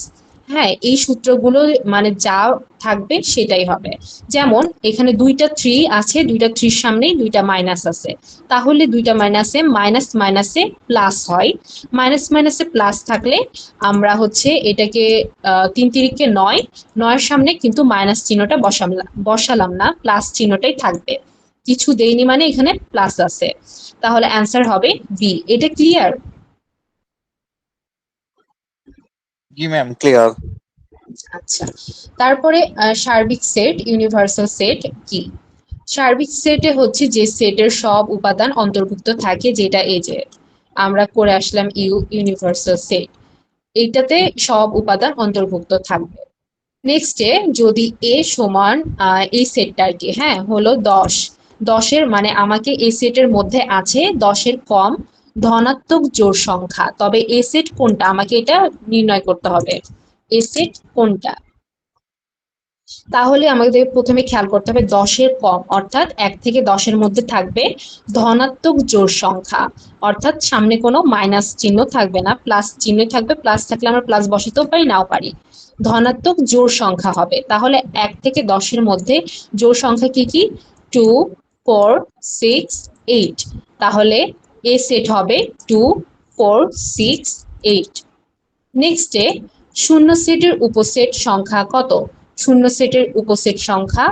হ্যাঁ, এই সূত্রগুলো মানে যা থাকবে সেটাই হবে। যেমন এখানে দুইটা 3 আছে, দুইটা 3 সামনেই দুইটা মাইনাস আছে, তাহলে দুইটা মাইনাসে মাইনাস মাইনাসে প্লাস হয়। মাইনাস মাইনাসে প্লাস থাকলে আমরা হচ্ছে এটাকে 3 তিরিকে 9, 9 সামনে কিন্তু মাইনাস চিহ্নটা বসালাম না, প্লাস চিহ্নটাই থাকবে। কিছু দেইনি মানে এখানে প্লাস আছে, তাহলে অ্যান্সার হবে বি। এটা ক্লিয়ার? জি ম্যাম, ক্লিয়ার। আচ্ছা, তারপরে সার্বিক সেট, ইউনিভার্সাল সেট কি? সার্বিক সেটে হচ্ছে যে সেটের সব উপাদান অন্তর্ভুক্ত থাকে, যেটা এই যে আমরা করে আসলাম ইউনিভার্সাল সেট, এইটাতে সব উপাদান অন্তর্ভুক্ত থাকবে। নেক্সটে যদি এ সমান এই সেটটা আর কি, হ্যাঁ হলো 10, 10-এর মানে আমাকে এই সেটের মধ্যে আছে 10-এর কম ধনাত্মক জোড় সংখ্যা, তবে এ সেট কোনটা আমাকে এটা নির্ণয় করতে হবে, এ সেট কোনটা। তাহলে আমাদের প্রথমে খেয়াল করতে হবে 10-এর কম, অর্থাৎ 1 থেকে 10-এর মধ্যে থাকবে ধনাত্মক জোড় সংখ্যা, অর্থাৎ সামনে কোনো মাইনাস চিহ্ন থাকবে না, প্লাস চিহ্ন থাকবে। প্লাস থাকলে আমরা প্লাস বসাতেও পারি, নাও পারি। ধনাত্মক জোড় সংখ্যা হবে, তাহলে 1 থেকে 10-এর মধ্যে জোড় সংখ্যা কি কি? 2, 4, 6, 8। তাহলে এ সেট হবে 2, 4, 6, 8। নেক্সটে শূন্য সেটের উপসেট সংখ্যা কত? শূন্য সেটের উপসেট সংখ্যা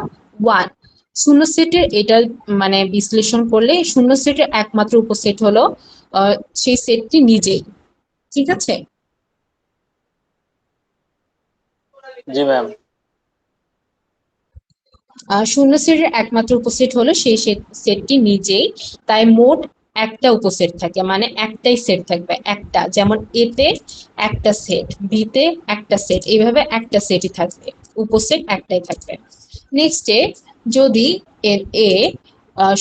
1। শূন্য সেটের এটা মানে বিশ্লেষণ করলে শূন্য সেটের একমাত্র উপসেট হলো সেই সেটটি নিজেই। ঠিক আছে? জি ম্যাম। শূন্য সেটের একমাত্র উপসেট হলো সেই সেটটি নিজেই, তাই মোট একটা উপসেট থাকে, মানে একটাই সেট থাকবে একটা, যেমন এতে একটা সেট, বিতে একটা সেট, এইভাবে একটা সেটই থাকবে, উপসেট একটাই থাকবে। নেক্সটে যদি এ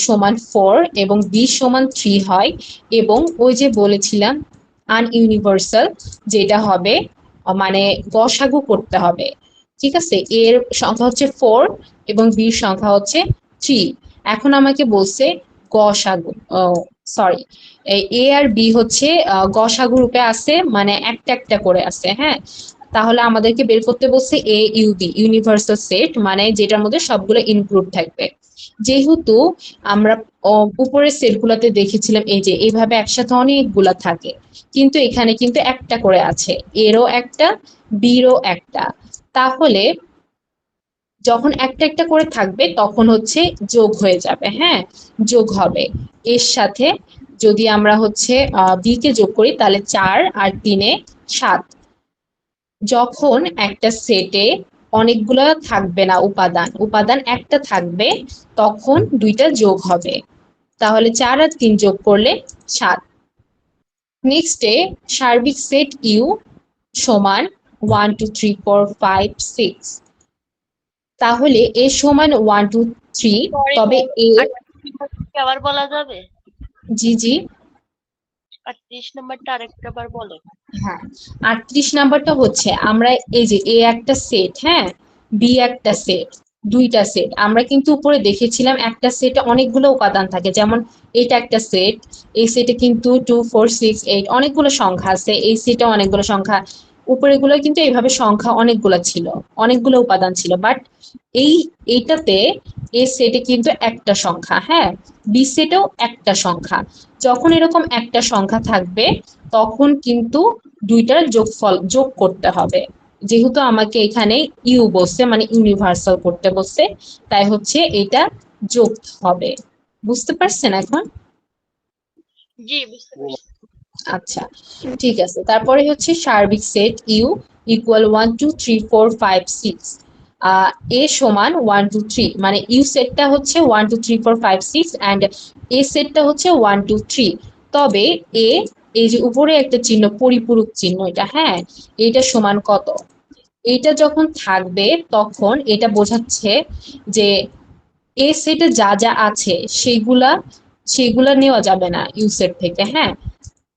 সমান 4 এবং বি সমান 3 হয়, এবং ওই যে বলেছিলাম আনইউনিভার্সাল, যেটা হবে মানে গসাগু করতে হবে। ঠিক আছে, এর সংখ্যা হচ্ছে 4 এবং বির সংখ্যা হচ্ছে 3। এখন আমাকে বলছে গসাগু, সরি, এ আর বি হচ্ছে গসাগু রূপে আছে, মানে একটা একটা করে আছে। হ্যাঁ, তাহলে আমাদেরকে বের করতে বলছে a u b, universal set, মানে যেটার মধ্যে সবগুলো ইনক্লুড থাকবে। যেহেতু আমরা উপরের সেটগুলোতে দেখেছিলাম এই যে এইভাবে একসাথে অনেকগুলা থাকে, কিন্তু এখানে কিন্তু একটা করে আছে, এরও একটা, বিরও একটা। তাহলে যখন একটা একটা করে থাকবে তখন হচ্ছে যোগ হয়ে যাবে। হ্যাঁ, যোগ হবে এর সাথে। যদি আমরা হচ্ছে বি কে যোগ করি তাহলে 4 আর 3-এ 7। যখন একটা সেটে অনেকগুলো থাকবে না উপাদান, উপাদান একটা থাকবে, তখন দুইটা যোগ হবে। তাহলে 4 আর 3 যোগ করলে 7। নেক্সটে সার্বিক সেট ইউ সমান 1 2 3 4 5 6। তাহলে এ সমান 1 2 3, তবে এ, আবার বলা যাবে? জি জি, 38 নম্বরটা আরেকটা বার বলেন। হ্যাঁ 38 নাম্বারটা হচ্ছে আমরা এই যে এ একটা সেট, হ্যাঁ বি একটা সেট, দুইটা সেট। আমরা কিন্তু উপরে দেখেছিলাম একটা সেটে অনেকগুলো উপাদান থাকে, যেমন এটা একটা সেট, এই সেটে কিন্তু 2 4 6 8 অনেকগুলো সংখ্যা আছে, এই সেটে অনেকগুলো সংখ্যা, উপরে গুলো কিন্তু এইভাবে সংখ্যা অনেকগুলো ছিল, অনেকগুলো উপাদান ছিল। বাট এইটাতে এ সেটে কিন্তু একটা সংখ্যা, হ্যাঁ বি সেটেও একটা সংখ্যা। যখন এরকম একটা সংখ্যা থাকবে তখন কিন্তু দুইটার যোগফল যোগ করতে হবে। যেহেতু আমাকে এখানে ইউ বলছে, মানে ইউনিভার্সাল করতে বলছে, তাই হচ্ছে এটা যোগ হবে। বুঝতে পারছেন এখন? জি, বুঝতে পারছি। আচ্ছা, ঠিক আছে। তারপরে হচ্ছে সার্বিক সেট ইউ ইকুয়াল 1 2 3 4 5 6। এ সমান 1 2 3, মানে ইউ সেটটা হচ্ছে 1 2 3 4 5 6 এন্ড এ সেটটা হচ্ছে 1 2 3। তবে এ, এই যে উপরে একটা চিহ্ন পরিপূরক চিহ্ন, এটা হ্যাঁ, এটা সমান কত? এটা যখন থাকবে তখন এটা বোঝাচ্ছে যে এ সেটে যা যা আছে সেগুলা নেওয়া যাবে না ইউ সেট থেকে। হ্যাঁ,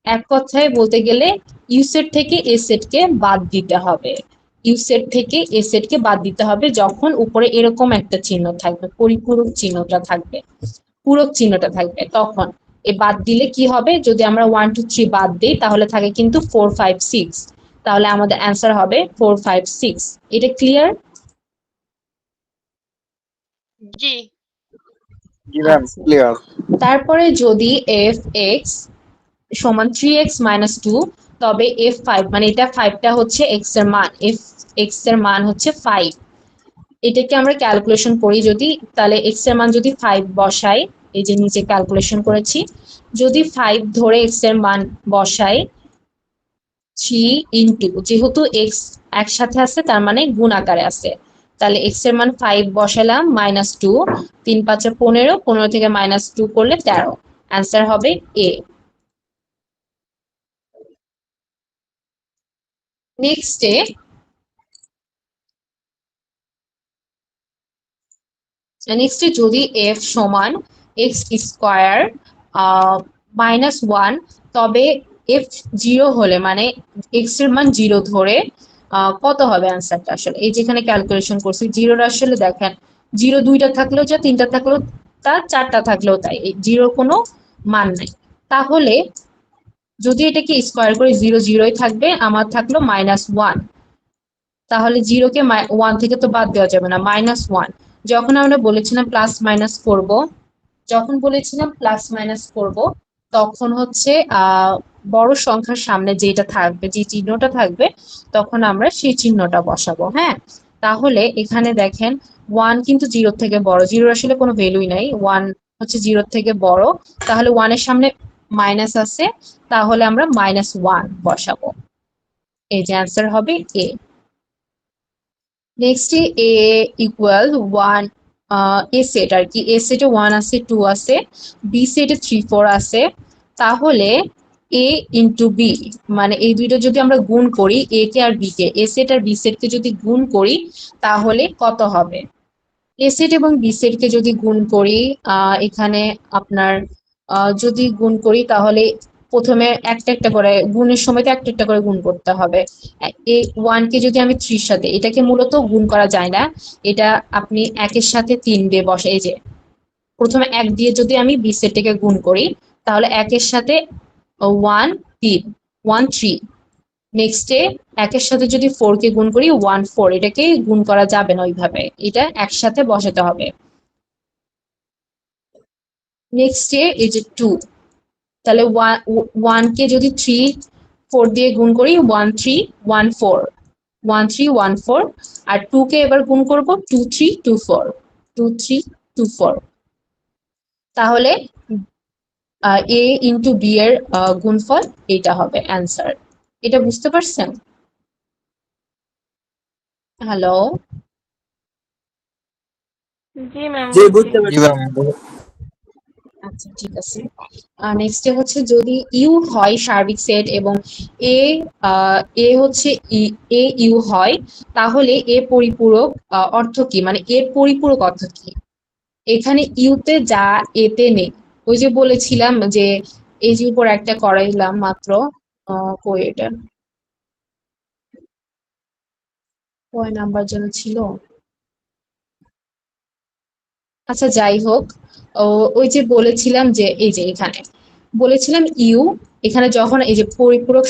এক কথায় বলতে গেলে ইউ সেট থেকে এ সেটকে বাদ দিতে হবে। ইউ সেট থেকে এ সেটকে বাদ দিতে হবে যখন উপরে এরকম একটা চিহ্ন থাকবে, পরিপূরক চিহ্নটা থাকবে, পূরক চিহ্নটা থাকবে, তখন এ বাদ দিলে কি হবে, যদি আমরা 1 2 3 বাদ দিই তাহলে থাকে কিন্তু 4 5 6, তাহলে আমাদের অ্যান্সার হবে 4 5 6। এটা ক্লিয়ার? জি। জি ম্যাম, ক্লিয়ার। তারপরে যদি এফ এক্স সমান 3x - 2, তবে f5 মানে এটা 5টা হচ্ছে x এর মান, f x এর মান হচ্ছে 5। এটাকে আমরা ক্যালকুলেশন করি যদি, তাহলে x এর মান যদি 5 বসাই, এই যে নিচে ক্যালকুলেশন করেছি, যদি 5 ধরে x এর মান বসাই, 3 ইনটু, যেহেতু x একসাথে আছে তার মানে গুণ আকারে আছে, তাহলে x এর মান 5 বসালাম -2, 3 5 15, 15 থেকে -2 করলে 13, অ্যান্সার হবে a। নেক্সটে যদি f সমান x স্কোয়ার -1, তবে f 0 হলে মানে x এর মান 0 ধরে কত হবে অ্যান্সারটা? আসলে এই যেখানে ক্যালকুলেশন করছি, জিরোর আসলে দেখেন, 0 2টা থাকলেও যা, 3টা থাকলেও তা, 4টা থাকলেও তাই, এই জিরোর কোনো মান নাই। তাহলে যদি এটাকে স্কোয়ার করে 0 0ই থাকবে, আমার থাকলো -1, তাহলে 0কে 1 থেকে তো বাদ দেওয়া যাবে না, -1। যখন আমরা বলেছিলাম প্লাস মাইনাস করব, তখন হচ্ছে বড় সংখ্যার সামনে যেটা থাকবে, যে চিহ্নটা থাকবে, তখন আমরা সেই চিহ্নটা বসাবো। হ্যাঁ, তাহলে এখানে দেখেন 1 কিন্তু 0 থেকে বড়, 0 আসলে কোনো ভ্যালুই নাই, 1 হচ্ছে 0 থেকে বড়, তাহলে 1 এর সামনে মাইনাস আছে, তাহলে আমরা -1 বসাবো, এই যে অ্যান্সার হবে এ। নেক্সট এ ইকুয়াল 1, এ সেট আর কি, এ সেটে 1 আছে, 2 আছে, বি সেটে 3 4 আছে, তাহলে এ ইন্টু বি মানে এই দুইটা যদি আমরা গুণ করি, এ কে আর বি কে, এ সেট আর বি সেটকে যদি গুণ করি তাহলে কত হবে? এ সেট এবং বি সেটকে যদি গুণ করি, এখানে আপনার যদি গুণ করি তাহলে প্রথমে একটা একটা করে গুণের সময় তো একটা একটা করে গুণ করতে হবে। এই 1 কে যদি আমি 3 এর সাথে, এটাকে মূলত গুণ করা যায় না, এটা আপনি 1 এর সাথে 3 দিয়ে বসে, এই যে প্রথমে 1 দিয়ে যদি আমি বি সেটটাকে গুণ করি, তাহলে 1 এর সাথে 1 3, 1 3, নেক্সটে 1 এর সাথে যদি 4 কে গুণ করি 1 4, এটাকে গুণ করা যাবে না ওইভাবে, এটা একসাথে বসাতে হবে। নেক্সটে এই যে 2, তাহলে 1 কে যদি 3 4 দিয়ে গুণ করি 1 3 1 4, 1 3 1 4, আর 2 কে এবার গুণ করব 2 3 2 4, 2 3 2 4, তাহলে এ ইন্টু বি এর গুণফল এটা হবে অ্যান্সার। এটা বুঝতে পারছেন? হ্যালো, জি ম্যাম, জি, বুঝছি। বুঝতে জি পারছি। ম্যাম। আচ্ছা ঠিক আছে। নেক্সট হচ্ছে যদি ইউ হয় সার্বিক সেট এবং এ এ হচ্ছে এ ইউ হয়, তাহলে এ পরিপূরক অর্থ কি, মানে এর পরিপূরক অর্থ কি? এখানে ইউতে যা এতে নেই, ওই যে বলেছিলাম যে এই যে উপর একটা করাইলাম মাত্র, কই এটা কয় নাম্বার যেন ছিল, আচ্ছা যাই হোক, ওই যে বলেছিলাম যে এই যে এখানে বলেছিলাম ইউ, এখানে যখন এই যে পরিপূরক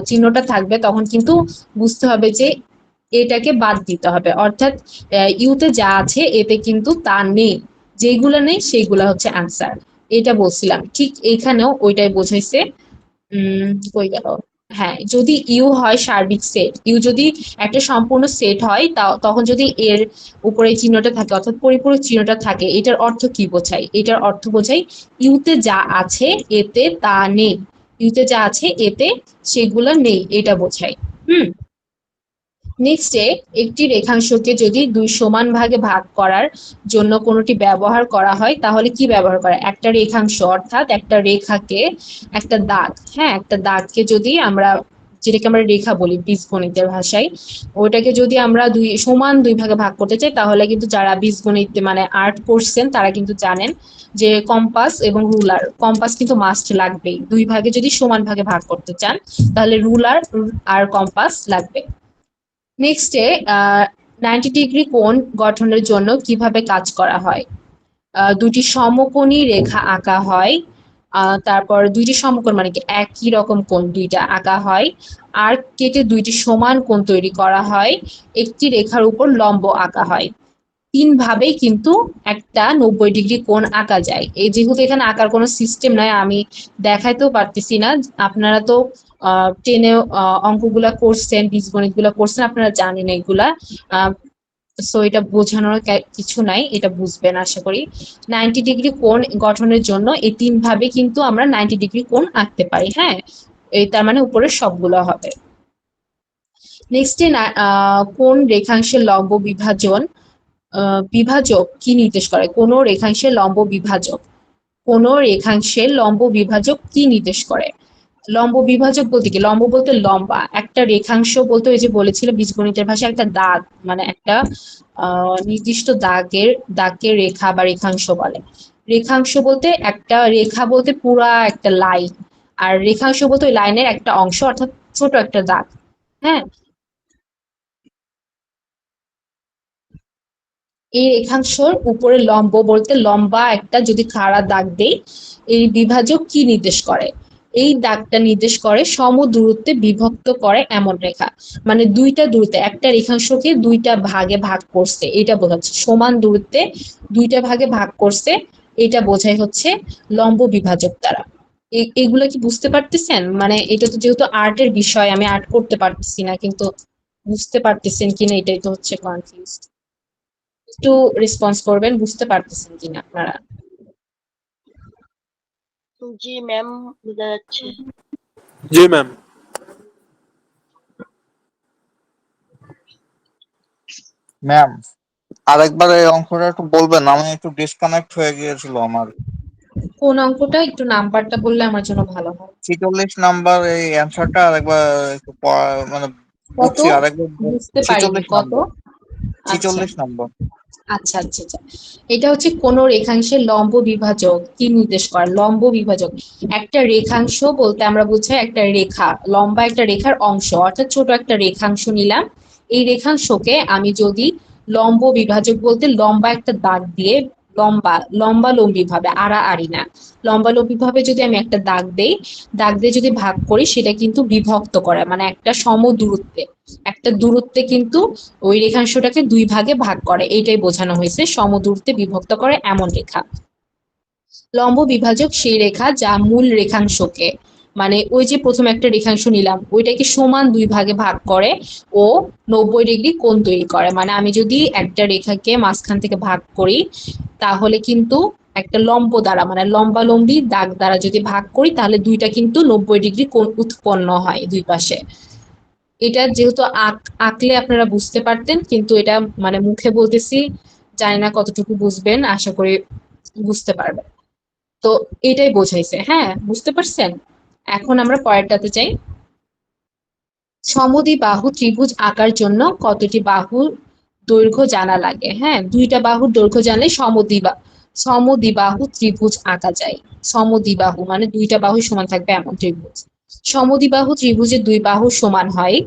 চিহ্নটা থাকবে তখন কিন্তু বুঝতে হবে যে এটাকে বাদ দিতে হবে, অর্থাৎ ইউতে যা আছে এতে কিন্তু তা নেই, যেগুলো নেই সেগুলা হচ্ছে অ্যান্সার, এটা বলছিলাম। ঠিক এখানেও ওইটাই বোঝাইছে। কই গেল, হ্যাঁ, যদি ইউ হয় সার্বিক সেট, ইউ যদি একটা সম্পূর্ণ সেট হয় তখন যদি এর উপরে চিহ্নটা থাকে অর্থাৎ পরিপূরক চিহ্নটা থাকে, এটার অর্থ কি বোঝায়? এটার অর্থ বোঝায় ইউতে যা আছে এতে তা নেই, ইউতে যা আছে এতে সেগুলো নেই, এটা বোঝায়। নেক্সটে একটি রেখাংশকে যদি 2 সমান ভাগে ভাগ করার জন্য কোনোটি ব্যবহার করা হয় তাহলে কি ব্যবহার করা? একটা রেখাংশ অর্থাৎ একটা রেখাকে, একটা দাগ, হ্যাঁ একটা দাগকে যদি আমরা, যেটাকে আমরা রেখা বলি বীজগণিতের ভাষায়, ওটাকে যদি আমরা সমান 2 ভাগে ভাগ করতে চাই, তাহলে কিন্তু যারা বীজগণিত মানে আর্ট করছেন তারা কিন্তু জানেন যে কম্পাস এবং রুলার, কম্পাস কিন্তু মাস্ট লাগবেই, 2 ভাগে যদি সমান ভাগে ভাগ করতে চান তাহলে রুলার আর কম্পাস লাগবে। নেক্সটে 90 ডিগ্রি কোণ গঠনের জন্য কিভাবে কাজ করা হয়? দুটি সমকোণী রেখা আঁকা হয়, তারপর দুইটি সমকোণ মানে কি একই রকম কোণ দুইটা আঁকা হয়, আর কেটে দুইটি সমান কোণ তৈরি করা হয়, একটি রেখার উপর লম্ব আঁকা হয়। 3 ভাবেই কিন্তু একটা 90 ডিগ্রি কোণ আঁকা যায়। এই যেহেতু এখানে আঁকার কোনো সিস্টেম নাই, আমি দেখাইতেও পারতেছি না। আপনারা তো 10-এ অঙ্কগুলা করছেন, বীজগণিতগুলা করছেন, আপনারা জানেন এগুলা। সো এটা বোঝানোর কিছু নাই, এটা বুঝবেন আশা করি। 90 ডিগ্রি কোণ গঠনের জন্য এই 3 ভাবে কিন্তু আমরা 90 ডিগ্রি কোণ আঁকতে পারি। হ্যাঁ, এই তার মানে উপরের সবগুলো হবে। নেক্সটে কোন রেখাংশের লম্ব বিভাজক কি নির্দেশ করে? কোন রেখাংশের লম্ব বিভাজক, কোন রেখাংশের লম্ব বিভাজক কি নির্দেশ করে? লম্ব বিভাজক বলতে কি? লম্ব বলতে লম্বা, একটা রেখাংশ বলতে ওই যে বলেছিল বীজগণিতের ভাষায় একটা দাগ, মানে একটা নির্দিষ্ট দাগকে রেখা বা রেখাংশ বলে। রেখাংশ বলতে একটা রেখা বলতে পুরা একটা লাইন, আর রেখাংশ বলতে ওই লাইনের একটা অংশ, অর্থাৎ ছোট একটা দাগ। হ্যাঁ, এই রেখাংশের উপরে লম্ব বলতে লম্বা একটা যদি খাড়া দাগ দেই, এই বিভাজক কি নির্দেশ করে? এই দাগটা নির্দেশ করে সম দূরত্বে বিভক্ত করে এমন রেখা। মানে দুইটা দূরত্বে, একটা রেখাংশকে দুইটা ভাগে ভাগ করছে, এটা বোঝাচ্ছে। সমান দূরত্বে দুইটা ভাগে ভাগ করছে, এটা বোঝাই হচ্ছে লম্ব বিভাজক দ্বারা। এগুলো কি বুঝতে পারতেছেন? মানে এটা তো যেহেতু আর্টের বিষয়, আমি আর্ট করতে পারতেছি না, কিন্তু বুঝতে পারতেছেন কিনা এটাই তো হচ্ছে কনফিউজ। একটু রেসপন্স করবেন, বুঝতে পারতেছেন কিনা আপনারা? জি ম্যাম, বোঝা যাচ্ছে। জি ম্যাম। ম্যাম, আরেকবার এই অঙ্কটা একটু বলবেন? আমি একটু ডিসকানেক্ট হয়ে গিয়েছিল আমার। কোন অঙ্কটা? একটু নাম্বারটা বললে আমার জন্য ভালো হয়। 46 নাম্বার এই অ্যান্সারটা আরেকবার একটু মানে কত? বুঝছি, আরেকবার বুঝতে পারিনি 46 কত। নাম্বার। আচ্ছা 46 নাম্বার। আচ্ছা আচ্ছা আচ্ছা, এটা হচ্ছে কোন রেখাংশের লম্ব বিভাজক কি নির্দেশ করে? লম্ব বিভাজক একটা রেখাংশ বলতে আমরা বুঝাই একটা রেখা, লম্বা একটা রেখার অংশ, অর্থাৎ ছোট একটা রেখাংশ নিলাম। এই রেখাংশকে আমি যদি লম্ব বিভাজক বলতে লম্বা একটা দাগ দিয়ে, লম্বালম্বি ভাবে, আড়াআড়ি না, লম্বালম্বি ভাবে যদি আমি একটা দাগ দিয়ে যদি ভাগ করি, সেটা কিন্তু বিভক্ত করে, মানে একটা দূরত্বে কিন্তু ওই রেখাংশটাকে দুই ভাগে ভাগ করে, এইটাই বোঝানো হয়েছে সমদূরত্বে বিভক্ত করে এমন রেখা। লম্ব বিভাজক সেই রেখা যা মূল রেখাংশকে, মানে ওই যে প্রথম একটা রেখাংশ নিলাম ওইটাকে সমান দুই ভাগে ভাগ করে ও 90 ডিগ্রি কোণ তৈরি করে। মানে আমি যদি একটা রেখাকে মাঝখান থেকে ভাগ করি, তাহলে কিন্তু একটা লম্ব দ্বারা, মানে লম্বালম্বি দাগ দ্বারা যদি ভাগ করি, তাহলে দুইটা কিন্তু 90 ডিগ্রি কোণ উৎপন্ন হয় দুই পাশে। এটা যেহেতু আঁকলে আপনারা বুঝতে পারতেন, কিন্তু এটা মানে মুখে বলতেছি, জানি না কতটুকু বুঝবেন, আশা করি বুঝতে পারবেন। তো এটাই বোঝাইছে। হ্যাঁ, বুঝতে পারছেন? এখন আমরা পরেরটাতে যাই। সমদ্বিবাহু ত্রিভুজ আঁকার জন্য কতটি বাহুর দৈর্ঘ্য জানা লাগে? হ্যাঁ, দুইটা বাহুর দৈর্ঘ্য জানলে সমদ্বিবাহু ত্রিভুজ আঁকা যায়। সমদ্বিবাহু মানে দুইটা বাহু সমান থাকবে এমন ত্রিভুজ। সমদ্বিবাহু ত্রিভুজের দুই বাহু সমান হয়,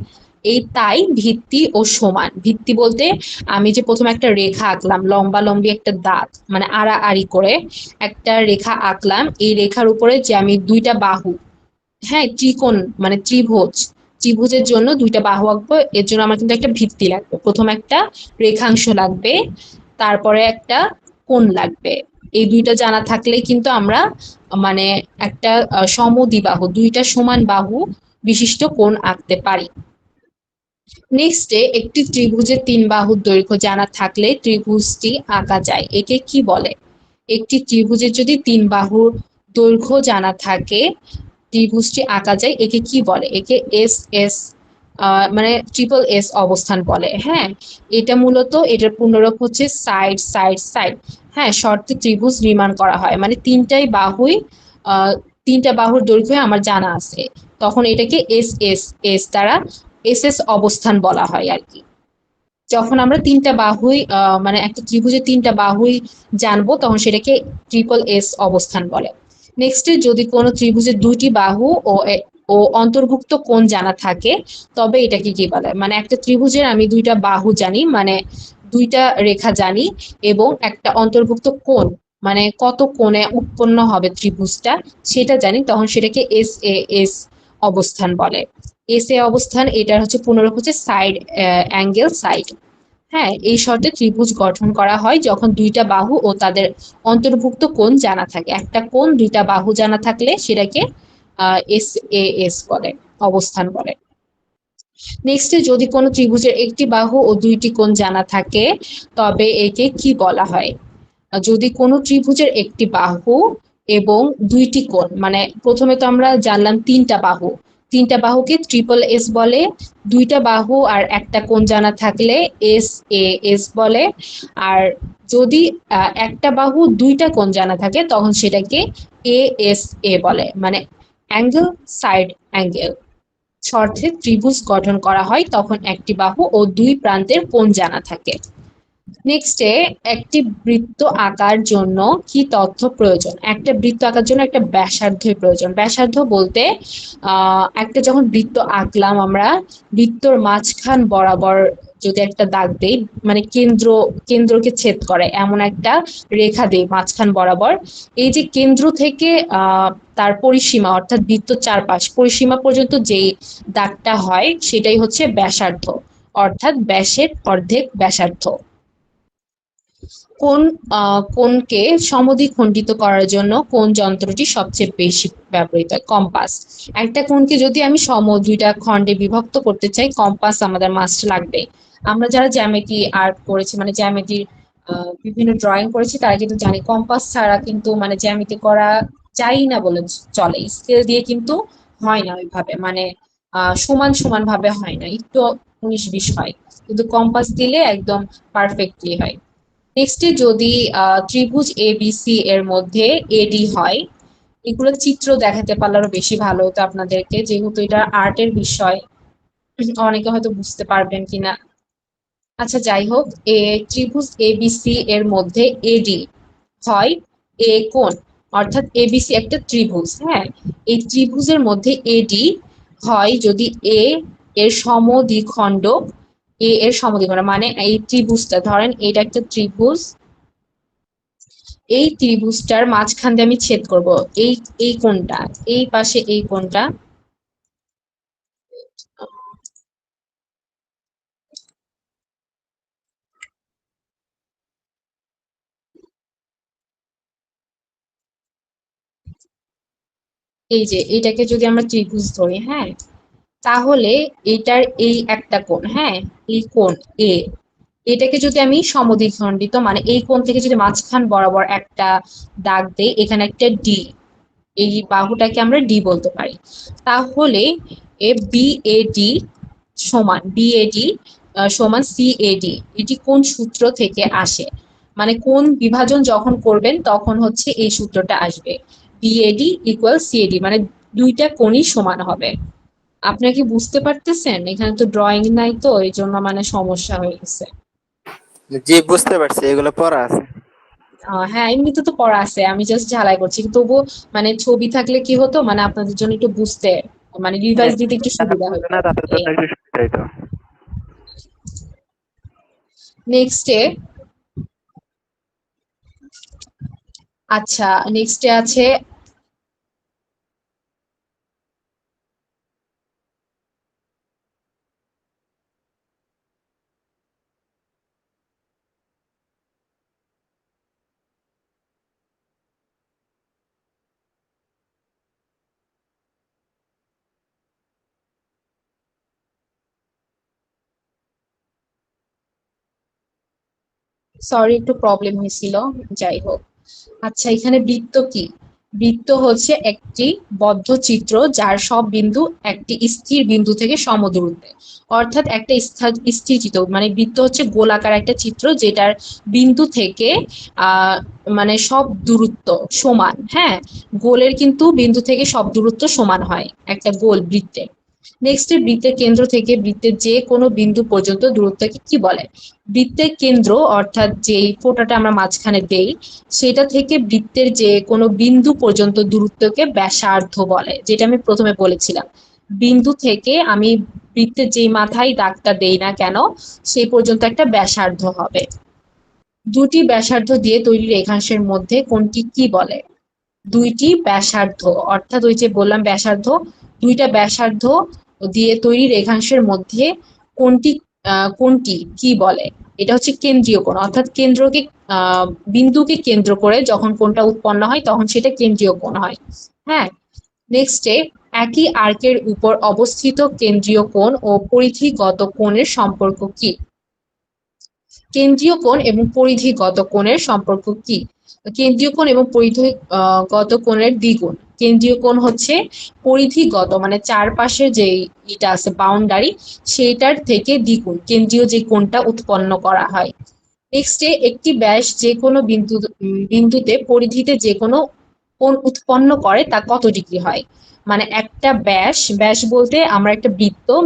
তাই ভিত্তি ও সমান। ভিত্তি বলতে আমি যে প্রথমে একটা রেখা আঁকলাম, লম্বালম্বি একটা দাগ, মানে আড়াআড়ি করে একটা রেখা আঁকলাম, এই রেখার উপরে যে আমি দুইটা বাহু, হ্যাঁ ত্রিকোণ মানে ত্রিভুজের জন্য দুইটা বাহু আঁকবো, এর জন্য আমার কিন্তু একটা ভিত্তি লাগবে, প্রথম একটা রেখাংশ লাগবে, তারপরে একটা কোণ লাগবে। এই দুইটা জানা থাকলে কিন্তু আমরা মানে একটা সমদ্বিবাহু, দুইটা সমান বাহু বিশিষ্ট কোণ আঁকতে পারি। নেক্সটে একটি ত্রিভুজের 3 বাহুর দৈর্ঘ্য জানা থাকলে ত্রিভুজটি আঁকা যায়, একে কি বলে? একটি ত্রিভুজের যদি 3 বাহুর দৈর্ঘ্য জানা থাকে, ত্রিভুজটি আঁকা যায়, একে কি বলে? একে এস মানে ট্রিপল এস অবস্থান বলে। হ্যাঁ, এটা মূলত এটার পূর্ণরূপ হচ্ছে সাইড সাইড সাইড। হ্যাঁ, শর্তে ত্রিভুজ নির্মাণ করা হয়, মানে তিনটা বাহুর দৈর্ঘ্য আমার জানা আছে, তখন এটাকে এস দ্বারা এস অবস্থান বলা হয় আর কি। যখন আমরা তিনটা বাহুই মানে একটা ত্রিভুজের 3টা বাহুই জানবো, তখন সেটাকে ট্রিপল এস অবস্থান বলে। নেক্সট, যদি কোনো ত্রিভুজের 2টি বাহু ও ও অন্তর্ভুক্ত কোণ জানা থাকে তবে এটাকে কি বলে, মানে একটা ত্রিভুজের আমি দুইটা বাহু জানি, মানে দুইটা রেখা জানি, এবং একটা অন্তর্ভুক্ত কোণ মানে কত কোণে উৎপন্ন হবে ত্রিভুজটা সেটা জানি, তখন সেটাকে এস এ এস অবস্থান বলে। এস এ অবস্থান এটার হচ্ছে পুনরূপ হচ্ছে সাইড অ্যাঙ্গেল সাইড। হ্যাঁ, এই শর্তে ত্রিভুজ গঠন করা হয় যখন দুইটা বাহু ও তাদের অন্তর্ভুক্ত কোণ জানা থাকে। একটা কোণ দুইটা বাহু জানা থাকলে সেটাকে এস এ এস বলে, অবস্থান বলে। নেক্সটে যদি কোনো ত্রিভুজের একটি বাহু ও দুইটি কোণ জানা থাকে তবে একে কি বলা হয়? যদি কোনো ত্রিভুজের একটি বাহু এবং দুইটি কোণ, মানে প্রথমে তো আমরা জানলাম তিনটা বাহু, তিনটা বাহুকে ট্রিপল এস বলে, দুইটা বাহু আর একটা কোণ জানা থাকলে এস এ এস বলে, আর যদি একটা বাহু দুইটা কোণ জানা থাকে তখন সেটাকে এ এস এ বলে, মানে অ্যাঙ্গেল সাইড অ্যাঙ্গেল। শর্তে ত্রিভুজ গঠন করা হয় তখন একটি বাহু ও দুই প্রান্তের কোণ জানা থাকে। নেক্সটে একটি বৃত্ত আঁকার জন্য কি তথ্য প্রয়োজন? একটা বৃত্ত আঁকার জন্য একটা ব্যাসার্ধের প্রয়োজন। ব্যাসার্ধ বলতে একটা যখন বৃত্ত আঁকলাম আমরা, বৃত্তর মাঝখান বরাবর যদি একটা দাগ দেই, মানে কেন্দ্রকে ছেদ করে এমন একটা রেখা দেই মাঝখান বরাবর, এই যে কেন্দ্র থেকে তার পরিসীমা অর্থাৎ বৃত্তর চারপাশ পরিসীমা পর্যন্ত যেই দাগটা হয় সেটাই হচ্ছে ব্যাসার্ধ, অর্থাৎ ব্যাসের অর্ধেক ব্যাসার্ধ। কোণকে সমদ্বিখণ্ডিত করার জন্য কোন যন্ত্রটি সবচেয়ে বেশি ব্যবহৃত হয়? কম্পাস। একটা কোণকে যদি আমি দুইটা খণ্ডে বিভক্ত করতে চাই, কম্পাস আমাদের মাস্ট লাগবে। আমরা যারা জ্যামিতি আর্ট করেছি, মানে জ্যামিতির বিভিন্ন ড্রয়িং করেছি, তারা কিন্তু জানি কম্পাস ছাড়া কিন্তু মানে জ্যামিতি করা যায় না বলে চলে। স্কেল দিয়ে কিন্তু হয় না ওইভাবে, মানে সমান সমান ভাবে হয় না, একটু 19-20 হয়, কিন্তু কম্পাস দিলে একদম পারফেক্টলি হয়। নেক্সটে যদি ত্রিভুজ এ বি সি এর মধ্যে এডি হয়, এগুলো চিত্র দেখাতে পারলে আরো বেশি ভালো হতো আপনাদেরকে, যেহেতু এটা আর্টের বিষয়, অনেকে হয়তো বুঝতে পারবেন কিনা। আচ্ছা যাই হোক, ত্রিভুজ এ বি সি এর মধ্যে এডি হয় এ কোণ, অর্থাৎ এবিসি একটা ত্রিভুজ। হ্যাঁ, এই ত্রিভুজের মধ্যে এডি হয় যদি এ এর সমদ্বিখণ্ডক, এ এর সমদ্বিখণ্ডক মানে এই ত্রিভুজটা ধরেন এটা একটা ত্রিভুজ, এই ত্রিভুজটার মাঝখান দিয়ে আমি ছেদ করব এই এই কোণটা, এই পাশে এই কোণটা, এই যে এটাকে যদি আমরা ত্রিভুজ ধরি, হ্যাঁ, তাহলে এটার এই একটা কোণ, হ্যাঁ, এই কোণ এ, এটাকে যদি আমি সমদ্বিখণ্ডিত মানে এই কোণ থেকে যদি মাঝখান বরাবর একটা দাগ দেই, এখানে একটা ডি, এই বাহুটাকে আমরা ডি বলতে পারি, তাহলে এ বিএডি সমান বিএডি সমান সিএডি। এটি কোন সূত্র থেকে আসে? মানে কোন বিভাজন যখন করবেন তখন হচ্ছে এই সূত্রটা আসবে, বিএডি ইকুয়াল সিএডি, মানে দুইটা কোণই সমান হবে। আপনারা কি বুঝতে পারতেছেন? এখানে তো ড্রয়িং নাই, তো এই জন্য মানে সমস্যা হয়ে গেছে। জি বুঝতে পারছি, এগুলো পড়া আছে। হ্যাঁ, এমনিতে তো পড়া আছে, আমি জাস্ট ঝালাই করছি, কিন্তু তবুও মানে ছবি থাকলে কি হতো, মানে আপনাদের জন্য একটু বুঝতে, মানে রিভাইজ দিতে একটু যারা সুবিধা বুঝে হতো। না তাদের জন্য একটু সুবিধা হইতো। নেক্সটে আচ্ছা, নেক্সটে আছে সরি একটু প্রবলেম হয়েছিল, যাই হোক। আচ্ছা, এখানে বৃত্ত কি? বৃত্ত হচ্ছে একটি বদ্ধ চিত্র যার সব বিন্দু একটি স্থির বিন্দু থেকে সমদূরত্বে, অর্থাৎ একটা স্থির চিত্র, মানে বৃত্ত হচ্ছে গোলাকার একটা চিত্র যেটার বিন্দু থেকে মানে সব দূরত্ব সমান। হ্যাঁ, গোলের কিন্তু বিন্দু থেকে সব দূরত্ব সমান হয় একটা গোল বৃত্তে। নেক্সট বৃত্তের কেন্দ্র থেকে বৃত্তের যে কোনো বিন্দু পর্যন্ত দূরত্বকে কি বলে? বৃত্তের কেন্দ্র অর্থাৎ যেই ফোঁটাটা আমরা মাঝখানে দেই সেটা থেকে বৃত্তের যে কোনো বিন্দু পর্যন্ত দূরত্বকে ব্যাসার্ধ বলে, যেটা আমি প্রথমে বলেছিলাম। বিন্দু থেকে আমি বৃত্তের যেই মাথায় দাগটা দেই না কেন সেই পর্যন্ত একটা ব্যাসার্ধ হবে। দুটি ব্যাসার্ধ দিয়ে তৈরি রেখাংশের মধ্যে কোনটি কি বলে? দুইটি ব্যাসার্ধ অর্থাৎ ওই যে বললাম ব্যাসার্ধ, দুইটা ব্যাসার্ধ দিয়ে তৈরি রেখাংশের মধ্যে কোনটি কোনটি কি বলে? এটা হচ্ছে কেন্দ্রীয় কোণ, অর্থাৎ কেন্দ্রকে বিন্দুকে কেন্দ্র করে যখন কোণটা উৎপন্ন হয় তখন সেটা কেন্দ্রীয় কোণ হয়। হ্যাঁ, নেক্সটে একই আর্কের উপর অবস্থিত কেন্দ্রীয় কোণ ও পরিধিগত কোণের সম্পর্ক কি? কেন্দ্রীয় কোণ এবং পরিধিগত কোণের সম্পর্ক কি? কেন্দ্রীয় কোণ এবং পরিধিগত কোণের দ্বিগুণ। কেন্দ্রীয় কোণ হচ্ছে পরিধিগত মানে চারপাশে যে এটা আছে বাউন্ডারি সেইটার থেকে দ্বিগুণ কেন্দ্রীয় যে কোণটা উৎপন্ন করা হয়। নেক্সটে একটি ব্যাস যে কোনো বিন্দুতে পরিধিতে যে কোনো কোণ উৎপন্ন করে তা কত ডিগ্রি হয়? মানে একটা ব্যাস বলতে আমরা একটা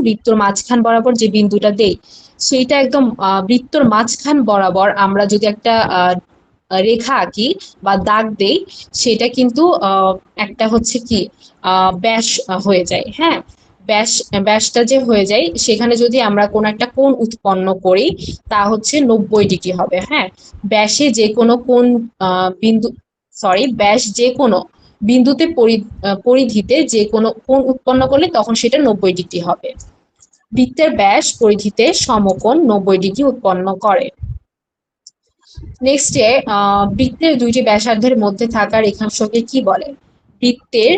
বৃত্তর মাঝখান বরাবর যে বিন্দুটা দেই সেইটা একদম বৃত্তর মাঝখান বরাবর আমরা যদি একটা রেখা আঁকি বা দাগ দেই সেটা কিন্তু একটা হচ্ছে কি ব্যাস হয়ে যায়। হ্যাঁ, ব্যাসটা যে হয়ে যায় সেখানে যদি আমরা কোনো একটা কোণ উৎপন্ন করি তা হচ্ছে 90 ডিগ্রি হবে। হ্যাঁ, ব্যাসে যে কোনো কোণ ব্যাস যে কোনো বিন্দুতে পরিধিতে যে কোনো কোণ উৎপন্ন করলে তখন সেটা 90 ডিগ্রি হবে। বৃত্তের ব্যাস পরিধিতে সমকোণ 90 ডিগ্রি উৎপন্ন করে। নেক্সটে বৃত্তের দুইটি ব্যাসার্ধের মধ্যে থাকা রেখাংশকে কি বলে? বৃত্তের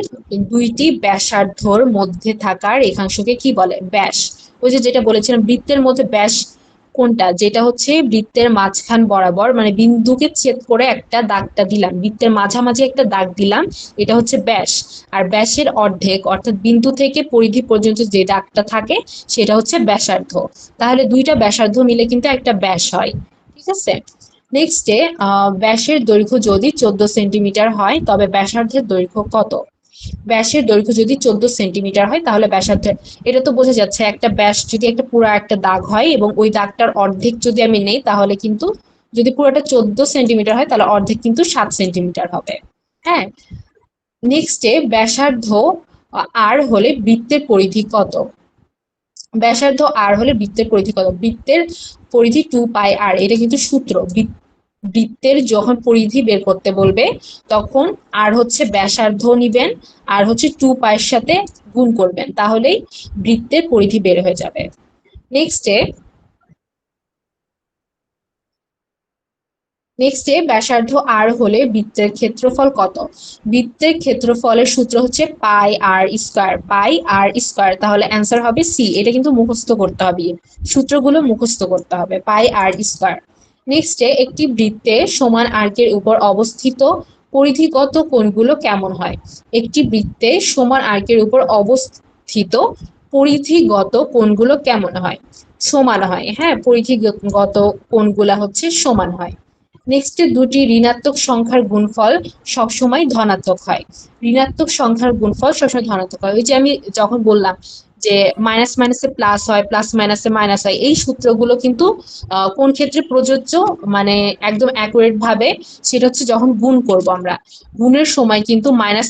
দুইটি ব্যাসার্ধর মধ্যে থাকা রেখাংশকে কি বলে? ব্যাস। ওই যে যেটা বলেছিলাম বৃত্তের মধ্যে ব্যাস কোনটা, যেটা হচ্ছে বৃত্তের মাঝখান বরাবর মানে বিন্দুকে ছেদ করে একটা দাগটা দিলাম, বৃত্তের মাঝামাঝি একটা দাগ দিলাম, এটা হচ্ছে ব্যাস। আর ব্যাসের অর্ধেক অর্থাৎ বিন্দু থেকে পরিধি পর্যন্ত যে দাগটা থাকে সেটা হচ্ছে ব্যাসার্ধ। তাহলে দুইটা ব্যাসার্ধ মিলে কিন্তু একটা ব্যাস হয়। ঠিক আছে, নেক্সটে ব্যাসের দৈর্ঘ্য যদি 14 সেন্টিমিটার হয় তবে ব্যাসার্ধের দৈর্ঘ্য কত? ব্যাসের দৈর্ঘ্য যদি 14 সেন্টিমিটার হয় তাহলে ব্যাসার্ধের, এটা তো বোঝা যাচ্ছে একটা ব্যাস যদি একটা পুরো একটা দাগ হয় এবং ওই দাগটার অর্ধেক যদি আমি নেই তাহলে কিন্তু যদি পুরোটা 14 সেন্টিমিটার হয় তাহলে অর্ধেক কিন্তু 7 সেন্টিমিটার হবে। হ্যাঁ, নেক্সটে ব্যাসার্ধ আর হলে বৃত্তের পরিধি কত? ব্যাসার্ধ আর হলে বৃত্তের পরিধি কত? বৃত্তের পরিধি 2πr, এটা কিন্তু সূত্র। বৃত্তের যখন পরিধি বের করতে বলবে তখন আর হচ্ছে ব্যাসার্ধ নিবেন আর হচ্ছে 2π এর সাথে গুণ করবেন তাহলেই বৃত্তের পরিধি বের হয়ে যাবে। নেক্সটে ব্যাসার্ধ আর হলে বৃত্তের ক্ষেত্রফল কত? বৃত্তের ক্ষেত্রফলের সূত্র হচ্ছে পাই আর স্কয়ার। তাহলে অ্যান্সার হবে সি। এটা কিন্তু মুখস্থ করতে হবে, সূত্রগুলো মুখস্থ করতে হবে, পাই/r²। নেক্সটে একটি বৃত্তে সমান আর্কের উপর অবস্থিত পরিধিগত কোণগুলো কেমন হয়? একটি বৃত্তে সমান আর্কের উপর অবস্থিত পরিধিগত কোণগুলো কেমন হয়? সমান হয়। হ্যাঁ, পরিধিগত কোণগুলা হচ্ছে সমান হয়। নেক্সটে দুটি ঋণাত্মক সংখ্যার গুণফল সবসময় ধনাত্মক হয়। ঋণাত্মক সংখ্যার গুণফল সবসময় ধনাত্মক হয়। ওই যে আমি যখন বললাম যে মাইনাস মাইনাসে প্লাস হয়, প্লাস মাইনাসে মাইনাস হয়, এই সূত্রগুলো কিন্তু কোন ক্ষেত্রে প্রযোজ্য মানে একদম অ্যাকুরেট ভাবে সেটা হচ্ছে যখন গুণ করব আমরা, গুণের সময় কিন্তু মাইনাস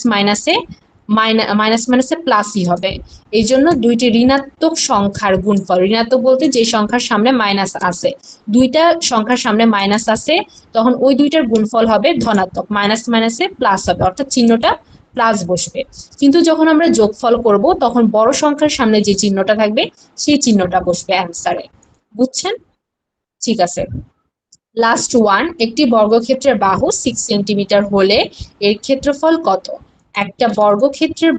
মাইনাসে প্লাসই হবে। এই জন্য দুইটি ঋণাত্মক সংখ্যার গুণফল, ঋণাত্মক বলতে যে সংখ্যার সামনে মাইনাস আছে, দুইটা সংখ্যার সামনে মাইনাস আছে তখন ওই দুইটার গুণফল হবে ধনাত্মক, মাইনাস মাইনাসে প্লাস হবে অর্থাৎ চিহ্নটা প্লাস বসবে। কিন্তু যখন আমরা যোগফল করব তখন বড় সংখ্যার সামনে যে চিহ্নটা থাকবে সেই চিহ্নটা বসবে অ্যান্সারে। বুঝছেন? ঠিক আছে, লাস্ট ওয়ান। একটি বর্গক্ষেত্রের বাহু 6 সেন্টিমিটার হলে এর ক্ষেত্রফল কত? একটা বর্গক্ষেত্রের